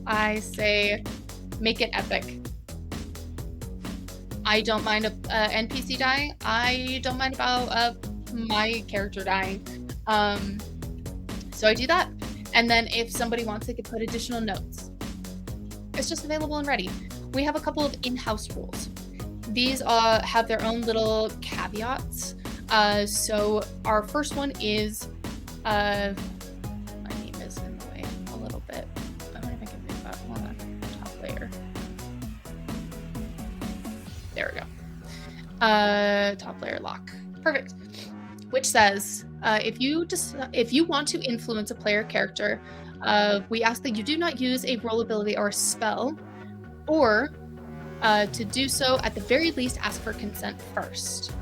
I say, make it epic. I don't mind a NPC dying. I don't mind about my character dying. So I do that. And then if somebody wants, they could put additional notes. It's just available and ready. We have a couple of in-house rules. These have their own little caveats. So our first one is, my name is in the way a little bit. I wonder if I can move that. Hold on, top layer. There we go. Top layer lock. Perfect. Which says, if you want to influence a player character, we ask that you do not use a roll ability or a spell, or to do so, at the very least, ask for consent first.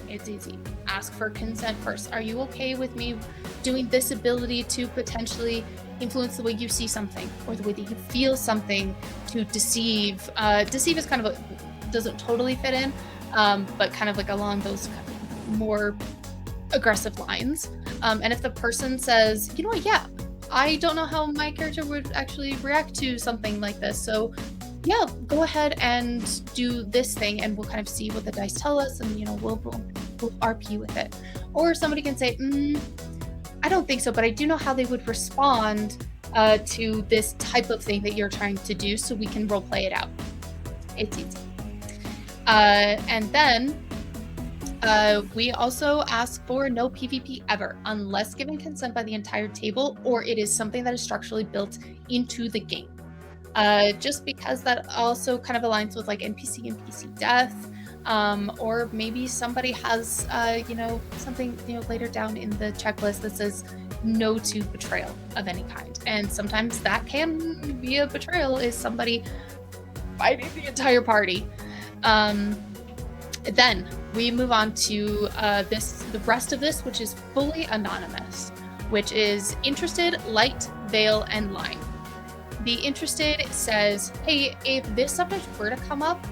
It's easy. Ask for consent first. Are you okay with me doing this ability to potentially influence the way you see something or the way that you feel something, to deceive? Deceive is kind of doesn't totally fit in, but kind of like along those kind of more aggressive lines. And if the person says, you know what, yeah, I don't know how my character would actually react to something like this, so yeah, go ahead and do this thing, and we'll kind of see what the dice tell us, and we'll RP with it. Or somebody can say, I don't think so, but I do know how they would respond to this type of thing that you're trying to do, so we can role play it out. It's easy. And then we also ask for no PvP ever, unless given consent by the entire table, or it is something that is structurally built into the game. Just because that also kind of aligns with like NPC death, or maybe somebody has, something, later down in the checklist that says no to betrayal of any kind. And sometimes that can be a betrayal, is somebody fighting the entire party. Then we move on to the rest of this, which is fully anonymous, which is interested, light, veil, and line. The interested says, hey, if this subject were to come up,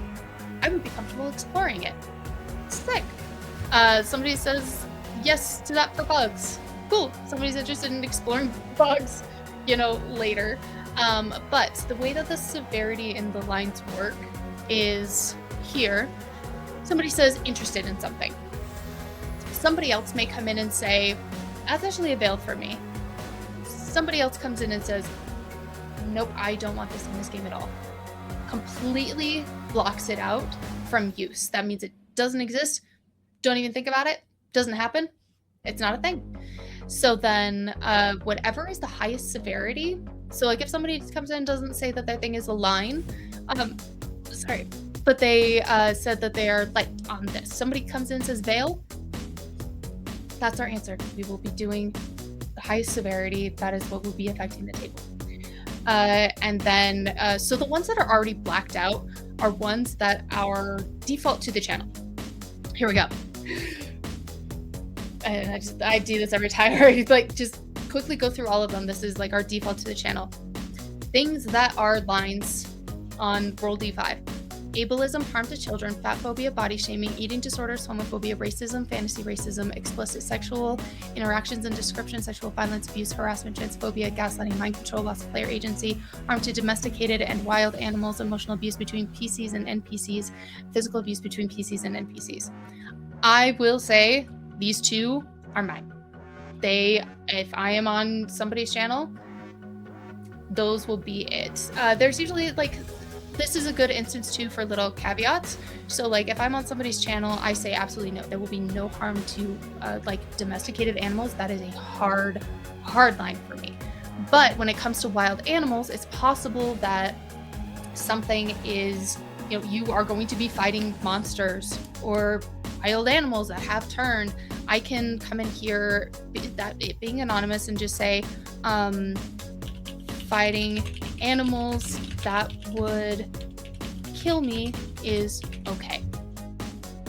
I would be comfortable exploring it. Sick. Somebody says yes to that for bugs. Cool. Somebody's interested in exploring bugs, later. But the way that the severity in the lines work is here. Somebody says interested in something. Somebody else may come in and say, that's actually a veil for me. Somebody else comes in and says, nope, I don't want this in this game at all. Completely blocks it out from use. That means it doesn't exist. Don't even think about it. Doesn't happen. It's not a thing. So then whatever is the highest severity. So like if somebody comes in and doesn't say that their thing is a line, but they said that they are light on this. Somebody comes in and says veil. That's our answer. We will be doing the highest severity. That is what will be affecting the table. And then, so the ones that are already blacked out are ones that are default to the channel. Here we go. And I do this every time. Like, just quickly go through all of them. This is like our default to the channel. Things that are lines on Roll D5. Ableism, harm to children, fat phobia, body shaming, eating disorders, homophobia, racism, fantasy racism, explicit sexual interactions and description, sexual violence, abuse, harassment, transphobia, gaslighting, mind control, loss of player agency, harm to domesticated and wild animals, emotional abuse between PCs and NPCs, physical abuse between PCs and NPCs. I will say these two are mine. If I am on somebody's channel, those will be it. There's usually this is a good instance too for little caveats. So like if I'm on somebody's channel, I say absolutely no. There will be no harm to domesticated animals. That is a hard line for me. But when it comes to wild animals, it's possible that something is, you are going to be fighting monsters or wild animals that have turned. I can come in here, that it being anonymous, and just say, fighting animals that would kill me is okay.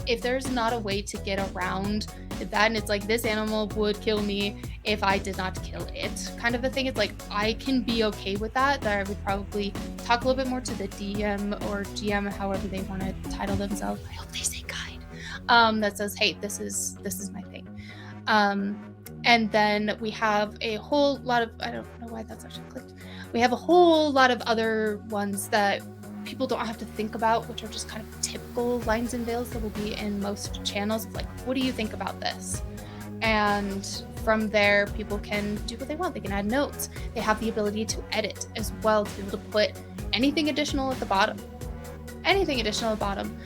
If there's not a way to get around that, and it's like, this animal would kill me if I did not kill it, kind of a thing, it's like, I can be okay with that I would probably talk a little bit more to the DM or GM, however they want to title themselves. I hope they say guide. That says, hey, this is my thing. And then we have a whole lot of, I don't know why that's actually clicked. We have a whole lot of other ones that people don't have to think about, which are just kind of typical lines and veils that will be in most channels. Like, what do you think about this? And from there, people can do what they want. They can add notes. They have the ability to edit as well, to be able to put anything additional at the bottom. Anything additional at the bottom.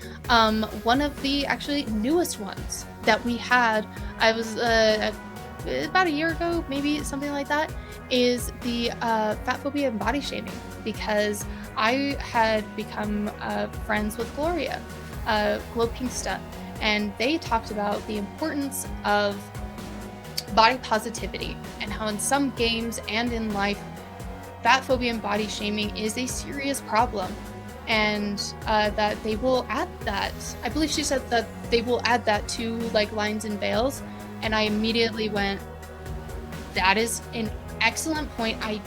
One of the actually newest ones that we had, I was about a year ago, maybe something like that, is the fat phobia and body shaming, because I had become friends with Gloria, Glow Pinksta, and they talked about the importance of body positivity and how in some games and in life, fat phobia and body shaming is a serious problem. And that they will add that. I believe she said that they will add that to like lines and veils. And I immediately went, that is an excellent point. I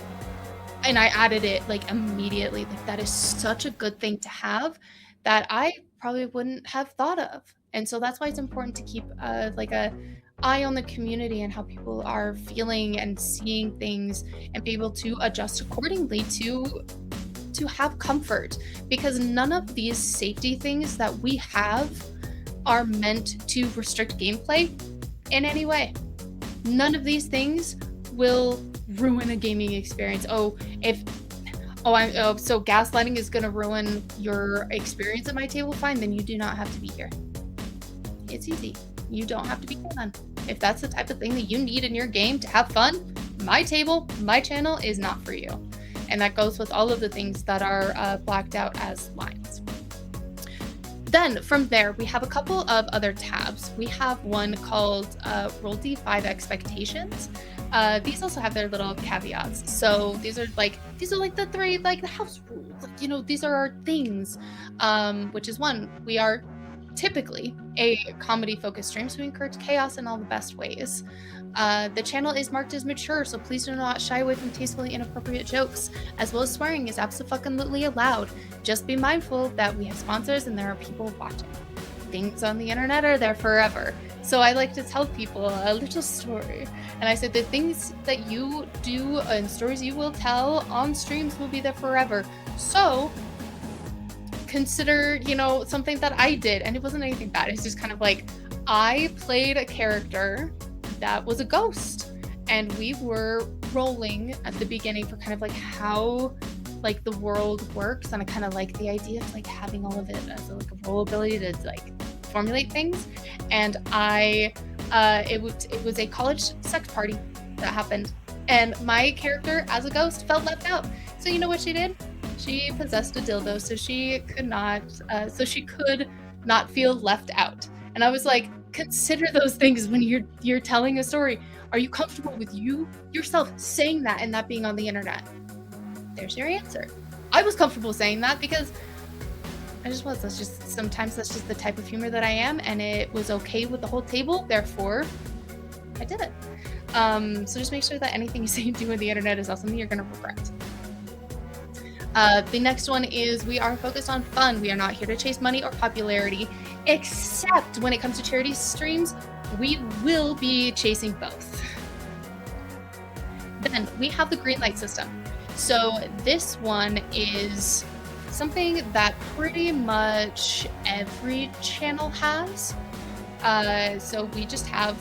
added it like immediately. Like, that is such a good thing to have that I probably wouldn't have thought of. And so that's why it's important to keep like a eye on the community and how people are feeling and seeing things, and be able to adjust accordingly to have comfort, because none of these safety things that we have are meant to restrict gameplay in any way. None of these things will ruin a gaming experience. So gaslighting is going to ruin your experience at my table? Fine, then you do not have to be here. It's easy. You don't have to be here then. If that's the type of thing that you need in your game to have fun, my table, my channel is not for you. And that goes with all of the things that are blacked out as lines. Then from there, we have a couple of other tabs. We have one called Roll D5 Expectations. These also have their little caveats. So these are like the three, like the house rules. Like, you know, these are our things. Which is one, we are typically a comedy-focused stream, so we encourage chaos in all the best ways. The channel is marked as mature, so please do not shy away from tastefully inappropriate jokes, as well as swearing is absolutely allowed. Just be mindful that we have sponsors and there are people watching. Things on the internet are there forever. So I like to tell people a little story. And I said the things that you do and stories you will tell on streams will be there forever. So consider, you know, something that I did, and it wasn't anything bad. It's just kind of like, I played a character that was a ghost, and we were rolling at the beginning for kind of like how like the world works, and I kind of like the idea of like having all of it as like a roll ability to like formulate things. And it was a college sex party that happened, and my character as a ghost felt left out. So you know what she did? She possessed a dildo, so she could not feel left out. And I was like, consider those things when you're telling a story. Are you comfortable with you yourself saying that and that being on the internet? There's your answer. I was comfortable saying that because I just was. Sometimes that's just the type of humor that I am, and it was okay with the whole table. Therefore, I did it. So just make sure that anything you say and do on the internet is not something you're going to regret. The next one is, we are focused on fun. We are not here to chase money or popularity, except when it comes to charity streams, we will be chasing both. Then we have the green light system. So this one is something that pretty much every channel has. So we just have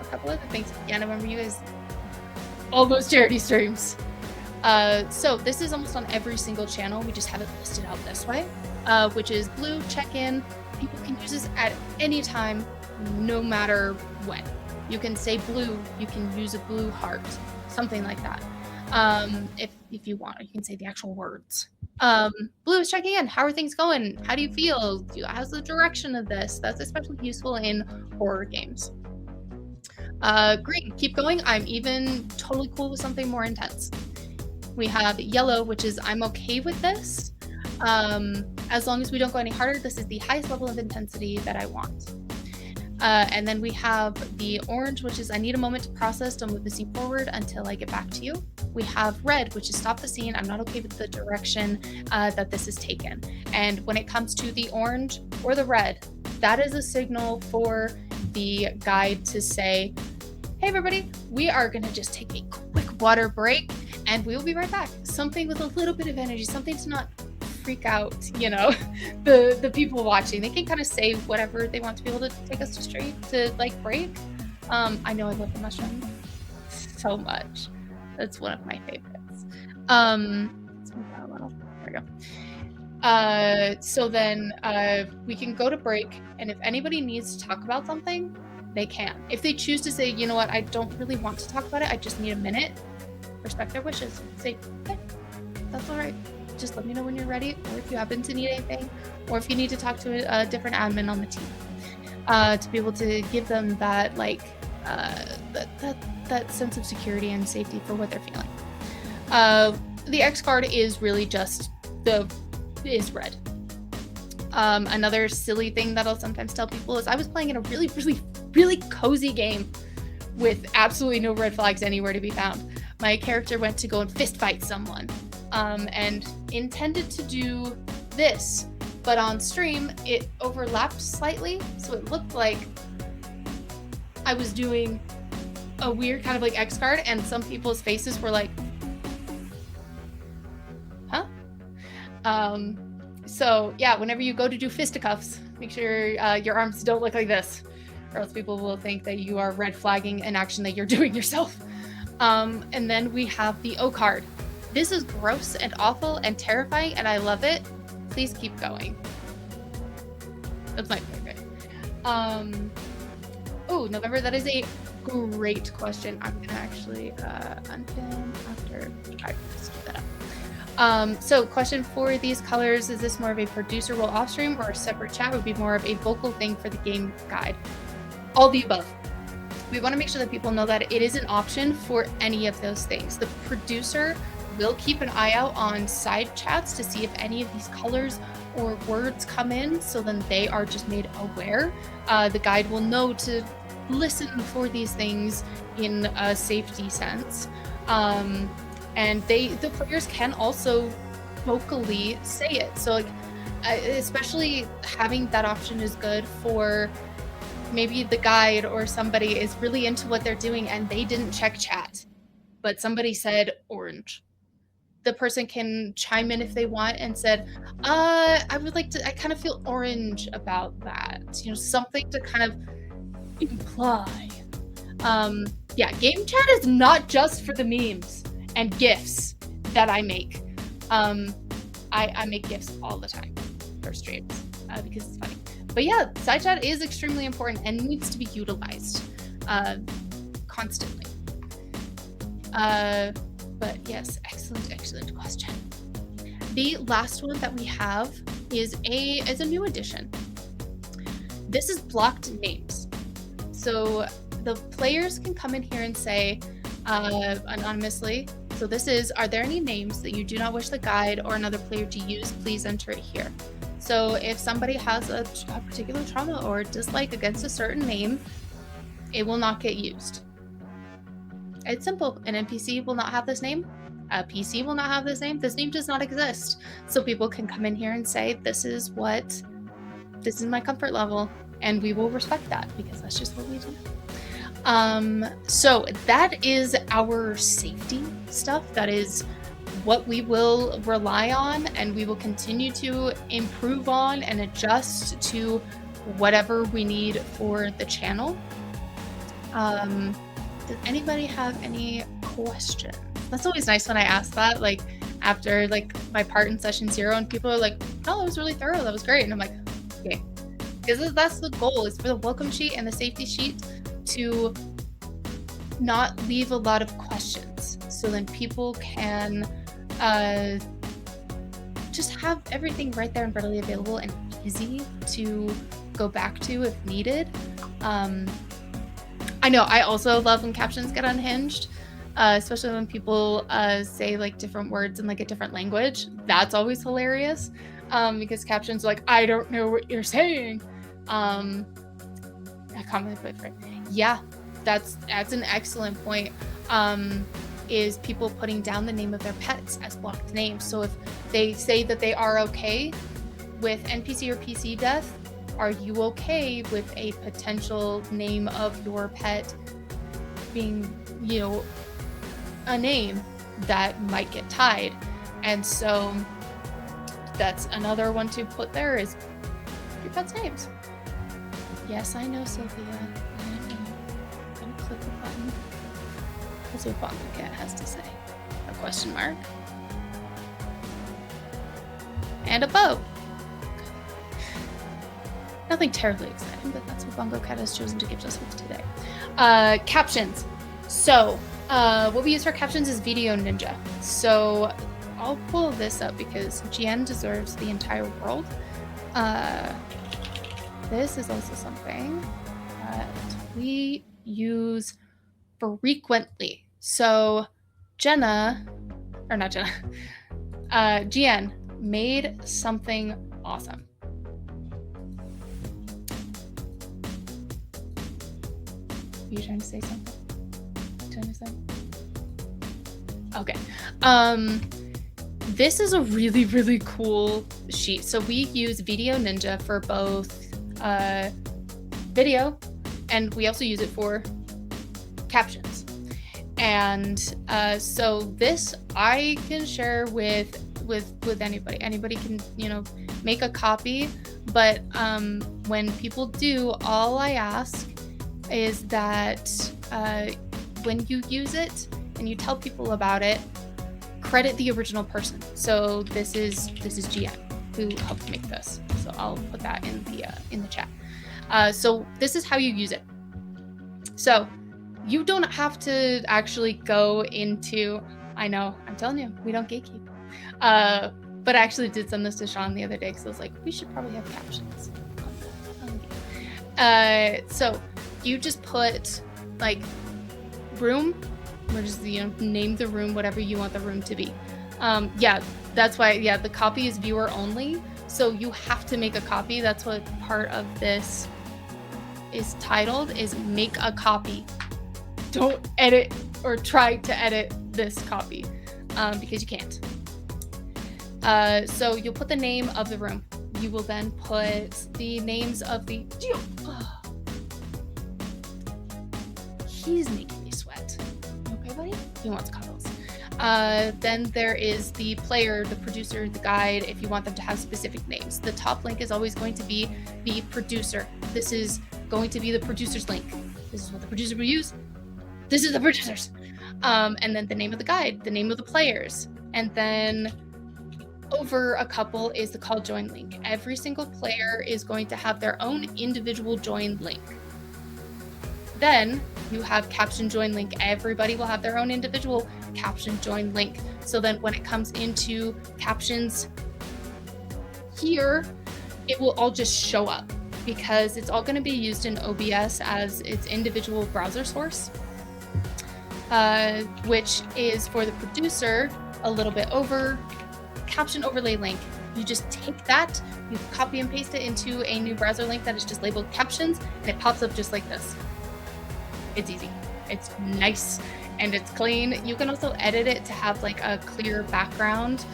a couple other things. Yeah, I remember you guys, all those charity streams. So this is almost on every single channel. We just have it listed out this way, which is blue check-in. People can use this at any time, no matter when. You can say blue, you can use a blue heart, something like that. If you want, you can say the actual words. Blue is checking in. How are things going? How do you feel? How's the direction of this? That's especially useful in horror games. Green, keep going. I'm even totally cool with something more intense. We have yellow, which is I'm okay with this. As long as we don't go any harder, this is the highest level of intensity that I want. And then we have the orange, which is I need a moment to process, don't move the scene forward until I get back to you. We have red, which is stop the scene, I'm not okay with the direction that this is taken. And when it comes to the orange or the red, that is a signal for the guide to say, hey everybody, we are gonna just take a quick water break and we'll be right back. Something with a little bit of energy, something to not freak out, the people watching. They can kind of say whatever they want to be able to take us to stream to like break. I know I love the mushroom so much. That's one of my favorites. Let's move that a little. There we go. So then we can go to break, and if anybody needs to talk about something, they can. If they choose to say, you know what, I don't really want to talk about it, I just need a minute, respect their wishes. Say, okay, that's all right. Just let me know when you're ready, or if you happen to need anything, or if you need to talk to a different admin on the team, to be able to give them that like that sense of security and safety for what they're feeling. The X card is really just is red. Another silly thing that I'll sometimes tell people is I was playing in a really, really, really cozy game with absolutely no red flags anywhere to be found. My character went to go and fist fight someone. And intended to do this, but on stream it overlapped slightly, so it looked like I was doing a weird kind of like X card, and some people's faces were like, huh? So yeah, whenever you go to do fisticuffs, make sure your arms don't look like this, or else people will think that you are red flagging an action that you're doing yourself. And then we have the O card. This is gross and awful and terrifying, and I love it. Please keep going. That's my favorite. Oh, November, that is a great question. I'm gonna actually unpin after I just do that up. So question for these colors, is this more of a producer role off stream, or a separate chat would be more of a vocal thing for the game guide? All the above. We want to make sure that people know that it is an option for any of those things. The producer will keep an eye out on side chats to see if any of these colors or words come in, so then they are just made aware. The guide will know to listen for these things in a safety sense. And the players can also vocally say it. So like, especially having that option is good for maybe the guide or somebody is really into what they're doing and they didn't check chat, but somebody said orange. The person can chime in if they want and said, I kind of feel orange about that. Something to kind of imply. Yeah, game chat is not just for the memes and GIFs that I make. I make GIFs all the time for streams because it's funny. But yeah, side chat is extremely important and needs to be utilized constantly. But yes, excellent question. The last one that we have is a new addition. This is blocked names. So the players can come in here and say anonymously, so this is, are there any names that you do not wish the guide or another player to use? Please enter it here. So if somebody has a particular trauma or dislike against a certain name, it will not get used. It's simple. An NPC will not have this name. A PC will not have this name. This name does not exist. So people can come in here and say, this is my comfort level, and we will respect that because that's just what we do. So that is our safety stuff. That is what we will rely on, and we will continue to improve on and adjust to whatever we need for the channel. Does anybody have any questions? That's always nice when I ask that, like after like my part in session 0, and people are like, "Oh, that was really thorough. That was great." And I'm like, "Okay," because that's the goal, is for the welcome sheet and the safety sheet to not leave a lot of questions, so then people can just have everything right there and readily available and easy to go back to if needed. I know I also love when captions get unhinged, especially when people say like different words in like a different language. That's always hilarious, because captions are like, I don't know what you're saying. I commonly play for. Yeah, that's an excellent point. Is people putting down the name of their pets as blocked names. So if they say that they are okay with NPC or PC death, are you okay with a potential name of your pet being, a name that might get tied? And so that's another one to put there is your pet's names. Yes, I know, Silvia. I know. I'm gonna click the button. That's what Bongo Cat has to say. A question mark. And a bow. Nothing terribly exciting, but that's what Bongo Cat has chosen to give us with today. Captions. So, what we use for captions is Video Ninja. So, I'll pull this up because GN deserves the entire world. This is also something that we use frequently. So, GN made something awesome. Are you trying to say something? Okay. This is a really, really cool sheet. So we use Video Ninja for both video, and we also use it for captions. And so this I can share with anybody. Anybody can, make a copy. But when people do, all I ask is that when you use it and you tell people about it, credit the original person. So this is GN who helped make this. So I'll put that in the chat. So this is how you use it. So you don't have to actually go into. I know, I'm telling you, we don't gatekeep. But I actually did send this to Sean the other day because I was like, we should probably have captions. So you just put like room, or just name the room whatever you want the room to be. That's why the copy is viewer only, so you have to make a copy. That's what part of this is titled, is make a copy. Don't edit or try to edit this copy because you can't. So you'll put the name of the room. You will then put the names of the he's making me sweat. Okay, buddy? He wants cuddles. Then there is the player, the producer, the guide, if you want them to have specific names. The top link is always going to be the producer. This is going to be the producer's link. This is what the producer will use. This is the producers. And then the name of the guide, the name of the players. And then over a couple is the call join link. Every single player is going to have their own individual join link. Then you have caption join link. Everybody will have their own individual caption join link. So then when it comes into captions here, it will all just show up because it's all going to be used in OBS as its individual browser source, which is for the producer a little bit over caption overlay link. You just take that, you copy and paste it into a new browser link that is just labeled captions, and it pops up just like this. It's easy, it's nice, and it's clean. You can also edit it to have like a clear background,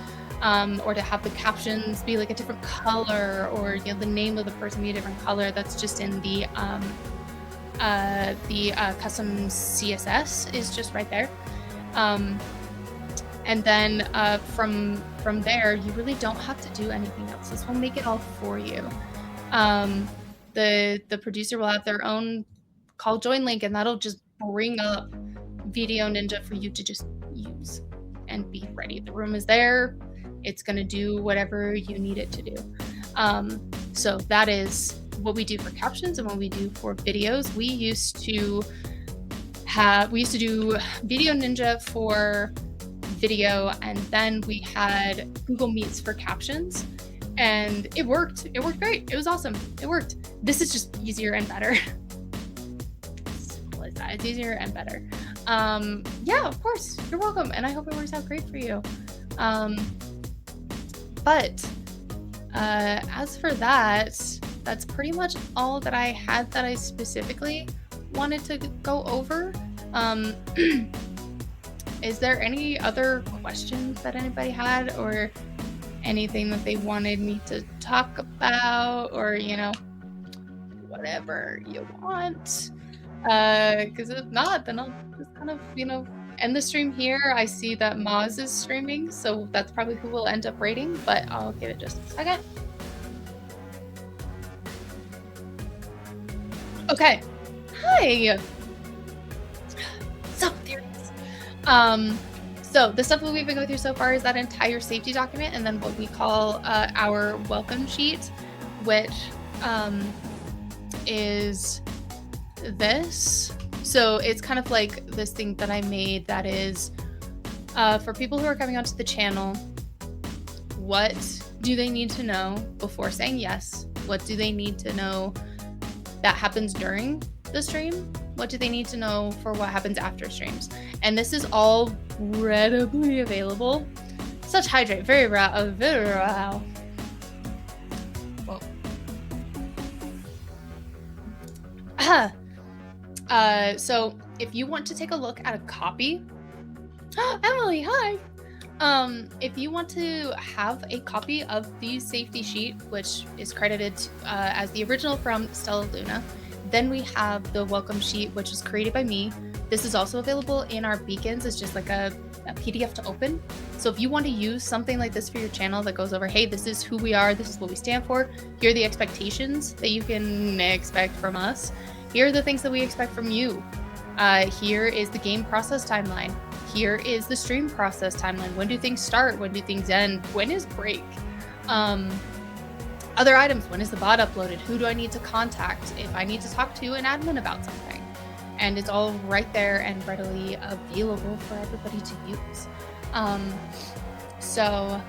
or to have the captions be like a different color, or the name of the person be a different color. That's just in the custom CSS is just right there. And then from there, you really don't have to do anything else. This will make it all for you. The producer will have their own call join link, and that'll just bring up Video Ninja for you to just use and be ready. The room is there. It's going to do whatever you need it to do. So that is what we do for captions and what we do for videos. We used to do Video Ninja for video, and then we had Google Meets for captions, and it worked great. It was awesome. It worked. This is just easier and better. Simple as that. It's easier and better. Yeah, of course, you're welcome, and I hope it works out great for you. But as for that, that's pretty much all that I had that I specifically wanted to go over. Is there any other questions that anybody had, or anything that they wanted me to talk about, or, you know, whatever you want? Because if not, then I'll just kind of, you know, end the stream here. I see that Maz is streaming, so that's probably who we'll end up rating, but I'll give it just a second. Okay. Hi! So, there it is. So the stuff that we've been going through so far is that entire safety document, and then what we call our welcome sheet, which is this. So it's kind of like this thing that I made that is for people who are coming onto the channel. What do they need to know before saying yes? What do they need to know that happens during the stream? What do they need to know for what happens after streams? And this is all readily available. Such hydrate, very raw, very raw. Whoa. So if you want to take a look at a copy, Emily, hi. If you want to have a copy of the safety sheet, which is credited as the original from Stella Luna, then we have the welcome sheet, which is created by me. This is also available in our beacons. It's just like a PDF to open. So if you want to use something like this for your channel that goes over, hey, this is who we are, this is what we stand for, here are the expectations that you can expect from us, here are the things that we expect from you, here is the game process timeline, here is the stream process timeline, when do things start, when do things end, when is break, other items, when is the bot uploaded, who do I need to contact if I need to talk to an admin about something. And it's all right there and readily available for everybody to use. So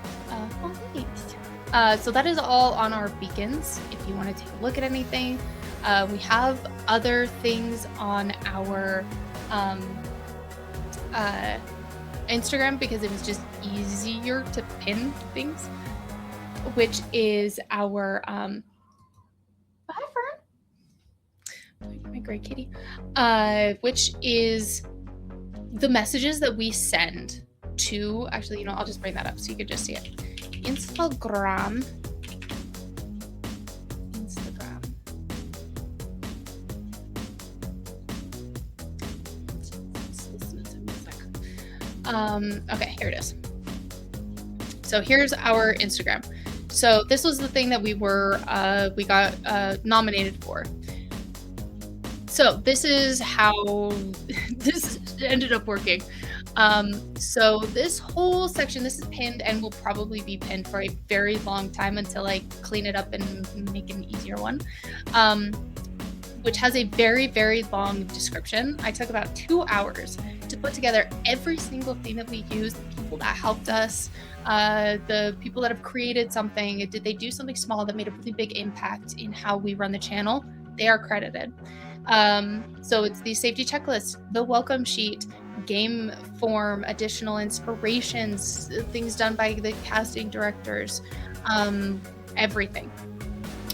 that is all on our beacons. If you want to take a look at anything, we have other things on our Instagram because it was just easier to pin things, which is our hi Fern, my great kitty, which is the messages that we send to, actually, you know, I'll just bring that up so you can just see it. Instagram. Okay, here it is. So here's our Instagram. So this was the thing that we got nominated for. So this is how this ended up working. So this whole section, this is pinned and will probably be pinned for a very long time until I clean it up and make an easier one, which has a very, very long description. I took about 2 hours to put together every single thing that we used, the people that helped us, the people that have created something. Did they do something small that made a really big impact in how we run the channel? They are credited. So it's the safety checklist, the welcome sheet, game form, additional inspirations, things done by the casting directors, everything.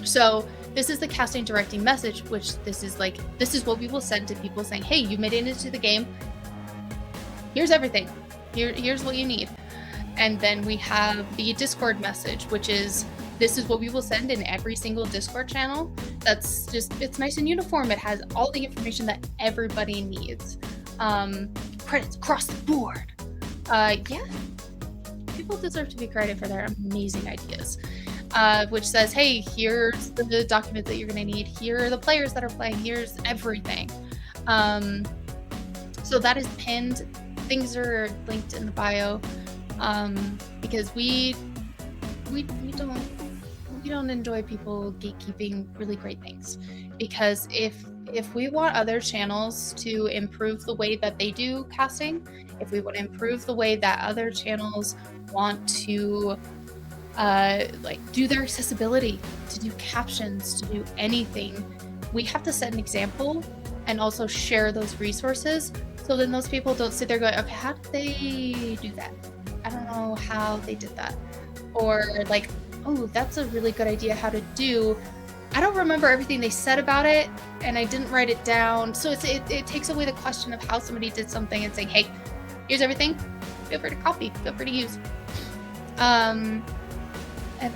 So this is the casting directing message, which this is what we will send to people saying, hey, you made it into the game. Here's everything. Here's what you need. And then we have the Discord message, which is, this is what we will send in every single Discord channel. That's just, it's nice and uniform. It has all the information that everybody needs. Credits across the board. Yeah, people deserve to be credited for their amazing ideas. Which says, hey, here's the document that you're going to need. Here are the players that are playing. Here's everything. So that is pinned. Things are linked in the bio, because we don't enjoy people gatekeeping really great things. Because if we want other channels to improve the way that they do casting, if we want to improve the way that other channels want to do their accessibility, to do captions, to do anything, we have to set an example and also share those resources, so then those people don't sit there going, okay, how did they do that? I don't know how they did that. Or like, oh, that's a really good idea how to do I don't remember everything they said about it, and I didn't write it down. So it takes away the question of how somebody did something and saying, hey, here's everything. Feel free to copy. Feel free to use. And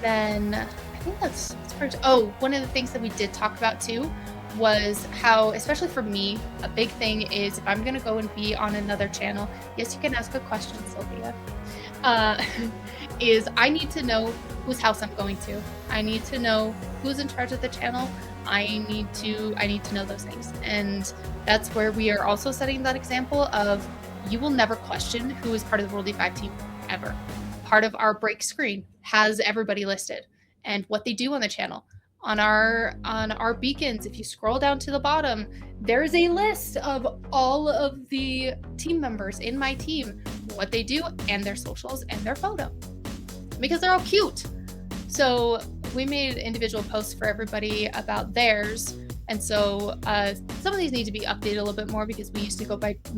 then I think that's pretty. Oh, one of the things that we did talk about too was how, especially for me, a big thing is if I'm gonna go and be on another channel, yes, you can ask a question, Silvia, is I need to know whose house I'm going to. I need to know who's in charge of the channel. I need to know those things. And that's where we are also setting that example of you will never question who is part of the World D5 team ever. Part of our break screen has everybody listed and what they do on the channel. On our beacons, if you scroll down to the bottom, there's a list of all of the team members in my team, what they do, and their socials and their photo, because they're all cute. So we made individual posts for everybody about theirs. And so some of these need to be updated a little bit more because me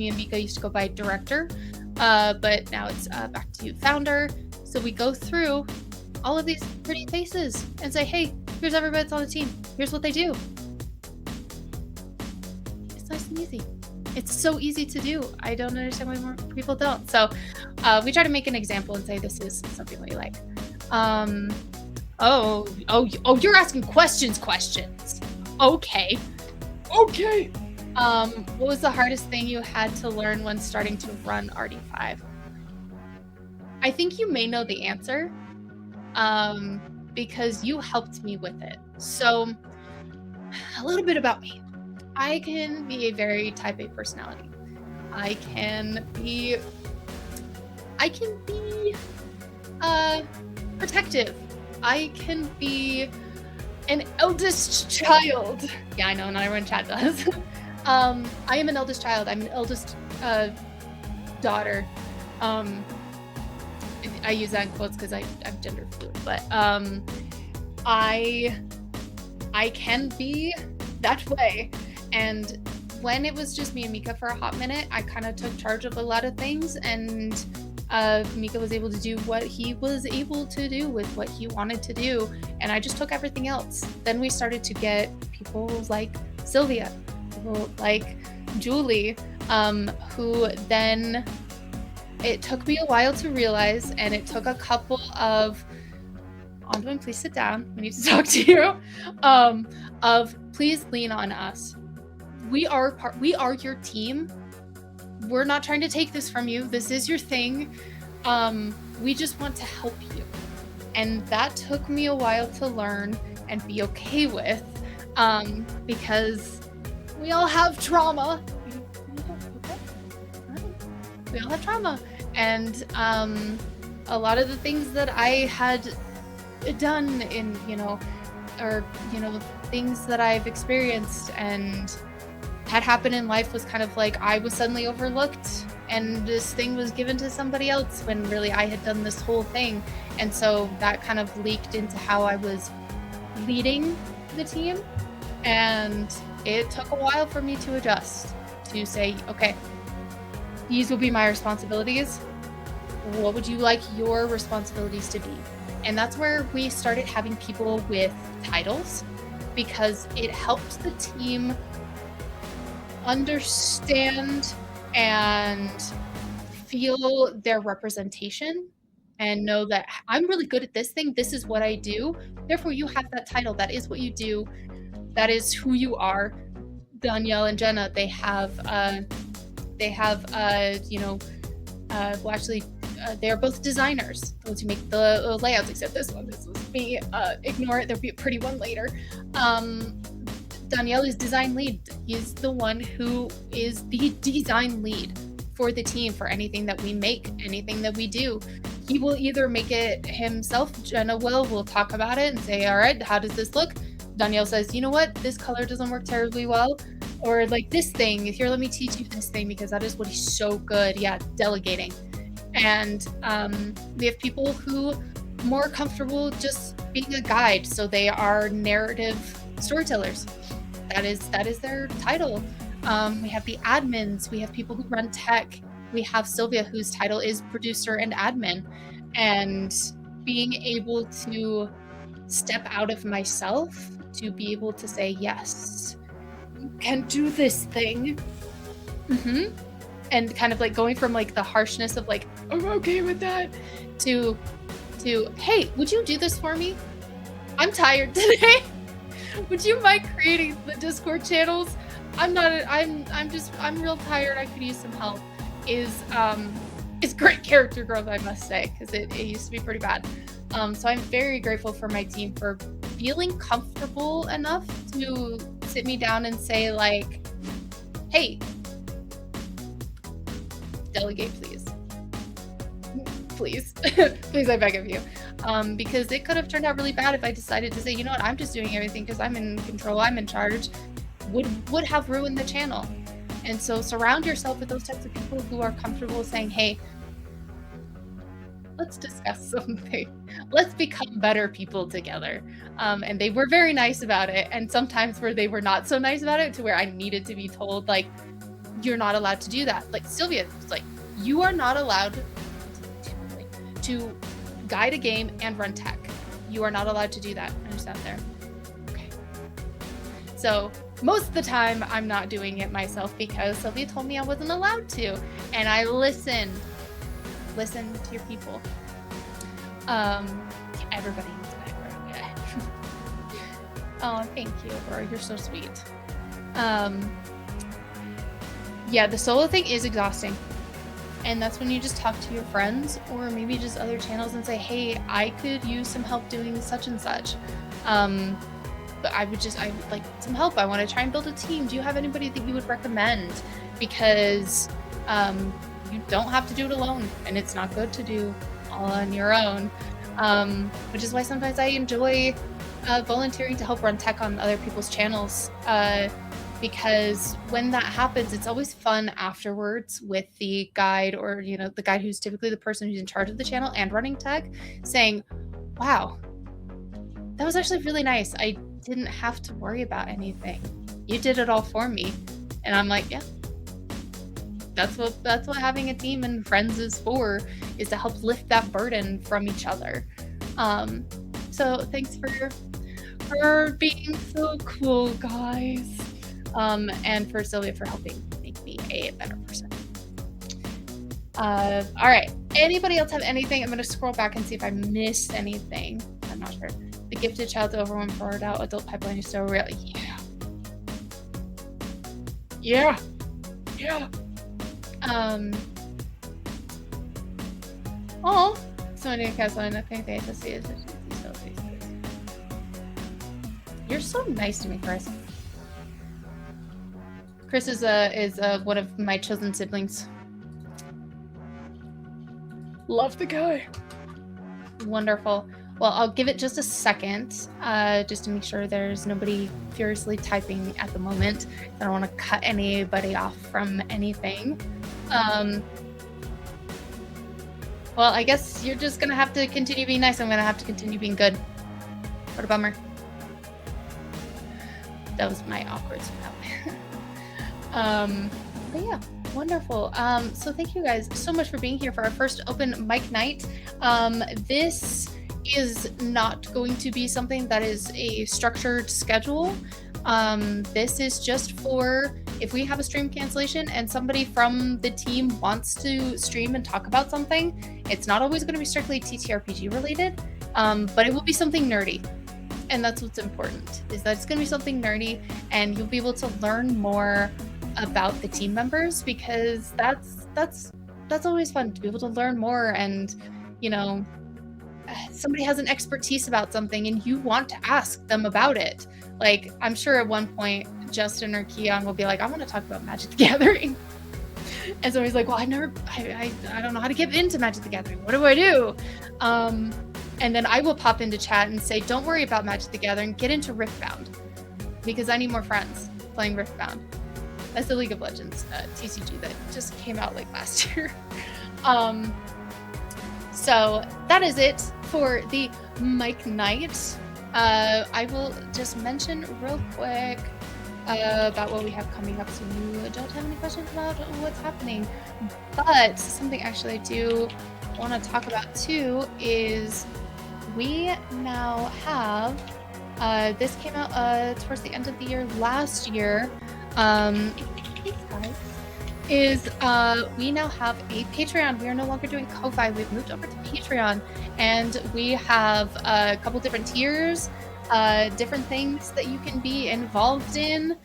and Mika used to go by director, but now it's back to founder. So we go through all of these pretty faces and say, hey, here's everybody that's on the team. Here's what they do. It's nice and easy. It's so easy to do. I don't understand why more people don't. So we try to make an example and say this is something we like. Oh, you're asking questions. Okay. What was the hardest thing you had to learn when starting to run RD5? I think you may know the answer, because you helped me with it. So a little bit about me. I can be a very type A personality. I can be protective. I can be an eldest child. Yeah, I know, not everyone in chat does. I am an eldest child. I'm an eldest daughter. I use that in quotes because I'm gender fluid, but I can be that way. And when it was just me and Mika for a hot minute, I kind of took charge of a lot of things, and Mika was able to do what he was able to do with what he wanted to do, and I just took everything else. Then we started to get people like Silvia, people like Juli, who then it took me a while to realize, and it took a couple of Aundawyn, please sit down. We need to talk to you. Of please lean on us. We are your team. We're not trying to take this from you. This is your thing. We just want to help you. And that took me a while to learn and be okay with, because we all have trauma. We all have trauma. And a lot of the things that I had done in, things that I've experienced and had happened in life was kind of like I was suddenly overlooked and this thing was given to somebody else when really I had done this whole thing. And so that kind of leaked into how I was leading the team, and it took a while for me to adjust, to say, okay, these will be my responsibilities. What would you like your responsibilities to be? And that's where we started having people with titles, because it helped the team understand and feel their representation and know that I'm really good at this thing. This is what I do. Therefore, you have that title. That is what you do. That is who you are. Danielle and Jenna, they're both designers, those who make the layouts, except this was me. Ignore it, there'll be a pretty one later. Danielle is design lead. He's the one who is the design lead for the team, for anything that we make, anything that we do. He will either make it himself, Jenna will talk about it and say, all right, how does this look? Danielle says, you know what, this color doesn't work terribly well. Or like this thing, here, let me teach you this thing because that is what he's so good. Yeah, delegating. And we have people who are more comfortable just being a guide. So they are narrative storytellers. That is their title. We have the admins. We have people who run tech. We have Silvia, whose title is producer and admin. And being able to step out of myself to be able to say, yes, you can do this thing. And kind of like going from like the harshness of like, I'm okay with that, to hey, would you do this for me? I'm tired today. Would you mind creating the Discord channels? I'm real tired. I could use some help. Is great character growth, I must say, because it used to be pretty bad. So I'm very grateful for my team for feeling comfortable enough to sit me down and say like, hey, delegate, please. Please. Please, I beg of you. Because it could have turned out really bad if I decided to say, you know what, I'm just doing everything because I'm in control, I'm in charge. Would have ruined the channel. And so surround yourself with those types of people who are comfortable saying, hey, let's discuss something. Let's become better people together. And they were very nice about it. And sometimes where they were not so nice about it, to where I needed to be told, like, you're not allowed to do that. Like Silvia was like, you are not allowed to guide a game and run tech. You are not allowed to do that. I just sat there. Okay. So most of the time I'm not doing it myself because Silvia told me I wasn't allowed to. And I listened. Listen to your people. Everybody needs my work. Yeah. Oh, thank you, Aurora. You're so sweet. Yeah, the solo thing is exhausting. And that's when you just talk to your friends or maybe just other channels and say, hey, I could use some help doing such and such. But I would like some help. I want to try and build a team. Do you have anybody that you would recommend? Because you don't have to do it alone, and it's not good to do all on your own. Which is why sometimes I enjoy volunteering to help run tech on other people's channels. Because when that happens, it's always fun afterwards with the guide, or the guide who's typically the person who's in charge of the channel and running tech, saying, wow, that was actually really nice. I didn't have to worry about anything. You did it all for me. And I'm like, yeah, that's what having a team and friends is for, is to help lift that burden from each other. So thanks for being so cool, guys. And for Silvia for helping make me a better person. All right. Anybody else have anything? I'm going to scroll back and see if I missed anything. I'm not sure. The gifted child to overwhelm forward out. Adult pipeline is so real. Yeah. Oh. So many castle and nothing they have to see is so faces. You're so nice to me, Chris. Chris is one of my chosen siblings. Love the guy. Wonderful. Well, I'll give it just a second, just to make sure there's nobody furiously typing at the moment. I don't want to cut anybody off from anything. Well, I guess you're just gonna have to continue being nice. I'm gonna have to continue being good. What a bummer. That was my awkward smile. But yeah, wonderful. So thank you guys so much for being here for our first open mic night. This is not going to be something that is a structured schedule. This is just for if we have a stream cancellation and somebody from the team wants to stream and talk about something. It's not always going to be strictly TTRPG related, but it will be something nerdy. And that's what's important, is that it's going to be something nerdy and you'll be able to learn more about the team members, because that's always fun to be able to learn more. And somebody has an expertise about something and you want to ask them about it. Like, I'm sure at one point Justin or Queon will be like, I want to talk about Magic the Gathering. And so he's like, well, I don't know how to get into Magic the Gathering. What do I do? And then I will pop into chat and say, don't worry about Magic the Gathering, get into Riftbound, because I need more friends playing Riftbound. That's the League of Legends TCG that just came out like last year. So that is it for the mic night. I will just mention real quick about what we have coming up, so you don't have any questions about what's happening. But something actually I do want to talk about too is we now have This came out towards the end of the year last year. Thanks, guys. We now have a Patreon. We are no longer doing Ko-Fi. We've moved over to Patreon, and we have a couple different tiers, different things that you can be involved in.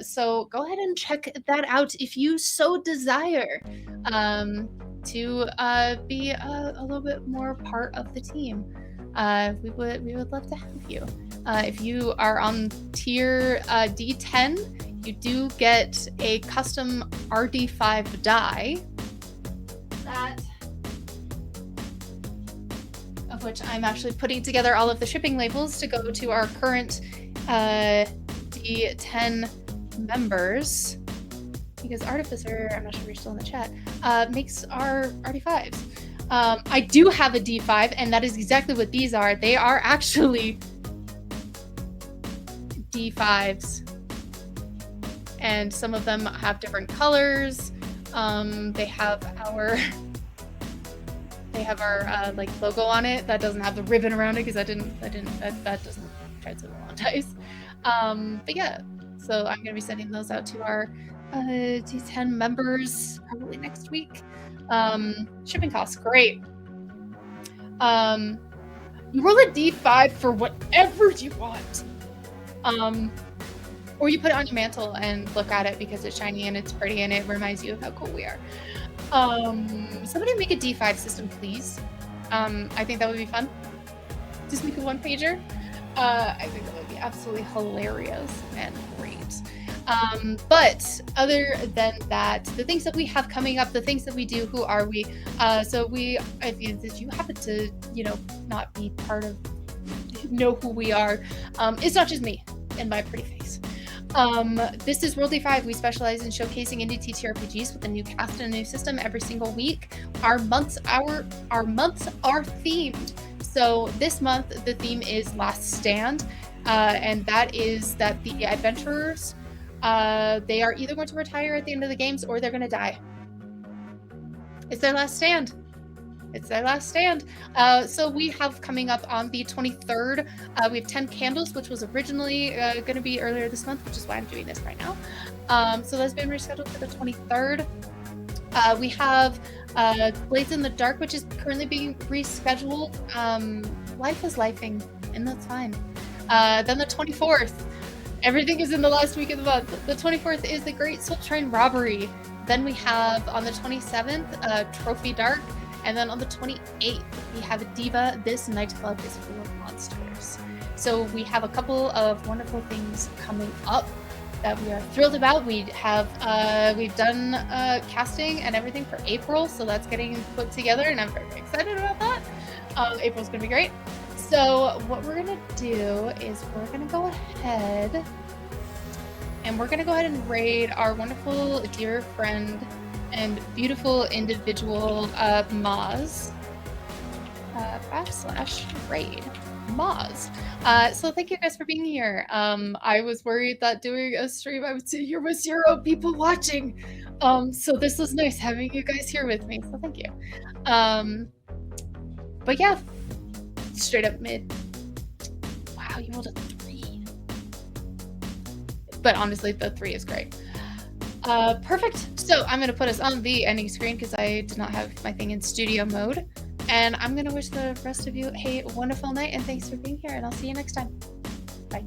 So go ahead and check that out if you so desire to be a little bit more part of the team. We would love to have you. If you are on tier D10, you do get a custom RD5 die, of which I'm actually putting together all of the shipping labels to go to our current D10 members, because Artificer, I'm not sure if you're still in the chat, makes our RD5s. I do have a D5, and that is exactly what these are. They are actually D5s. And some of them have different colors. They have our like logo on it. That doesn't have the ribbon around it because that doesn't translate on dice. But yeah, so I'm gonna be sending those out to our D10 members probably next week. Shipping costs, great. You roll a D5 for whatever you want. Or you put it on your mantle and look at it because it's shiny and it's pretty and it reminds you of how cool we are. Somebody make a D5 system, please. I think that would be fun. Just make a one-pager. I think that would be absolutely hilarious and great. But other than that, the things that we have coming up, the things that we do, who are we? So if you happen to, not be part of, know who we are, it's not just me and my pretty face. This is World D5. We specialize in showcasing indie TTRPGs with a new cast and a new system every single week. Our months are themed. So this month the theme is Last Stand, and that is that the adventurers they are either going to retire at the end of the games or they're going to die. It's their last stand. It's their last stand. So we have coming up on the 23rd, we have 10 Candles, which was originally going to be earlier this month, which is why I'm doing this right now. So that's been rescheduled for the 23rd. We have Blades in the Dark, which is currently being rescheduled. Life is lifing, and that's fine. Then the 24th, everything is in the last week of the month. The 24th is the Great Soul Train Robbery. Then we have on the 27th, Trophy Dark. And then on the 28th, we have Diva. This nightclub is full of monsters. So we have a couple of wonderful things coming up that we are thrilled about. We have we've done casting and everything for April, so that's getting put together, and I'm very excited about that. April's gonna be great. So what we're gonna do is we're gonna go ahead and raid our wonderful dear friend and beautiful individual Maz /raid Maz. So thank you guys for being here. I was worried that doing a stream I would see here was 0 people watching. So this was nice having you guys here with me. So thank you. But yeah, straight up mid. Wow, you rolled a 3. But honestly, the 3 is great. Perfect. So I'm going to put us on the ending screen because I did not have my thing in studio mode. And I'm going to wish the rest of you a wonderful night, and thanks for being here, and I'll see you next time. Bye.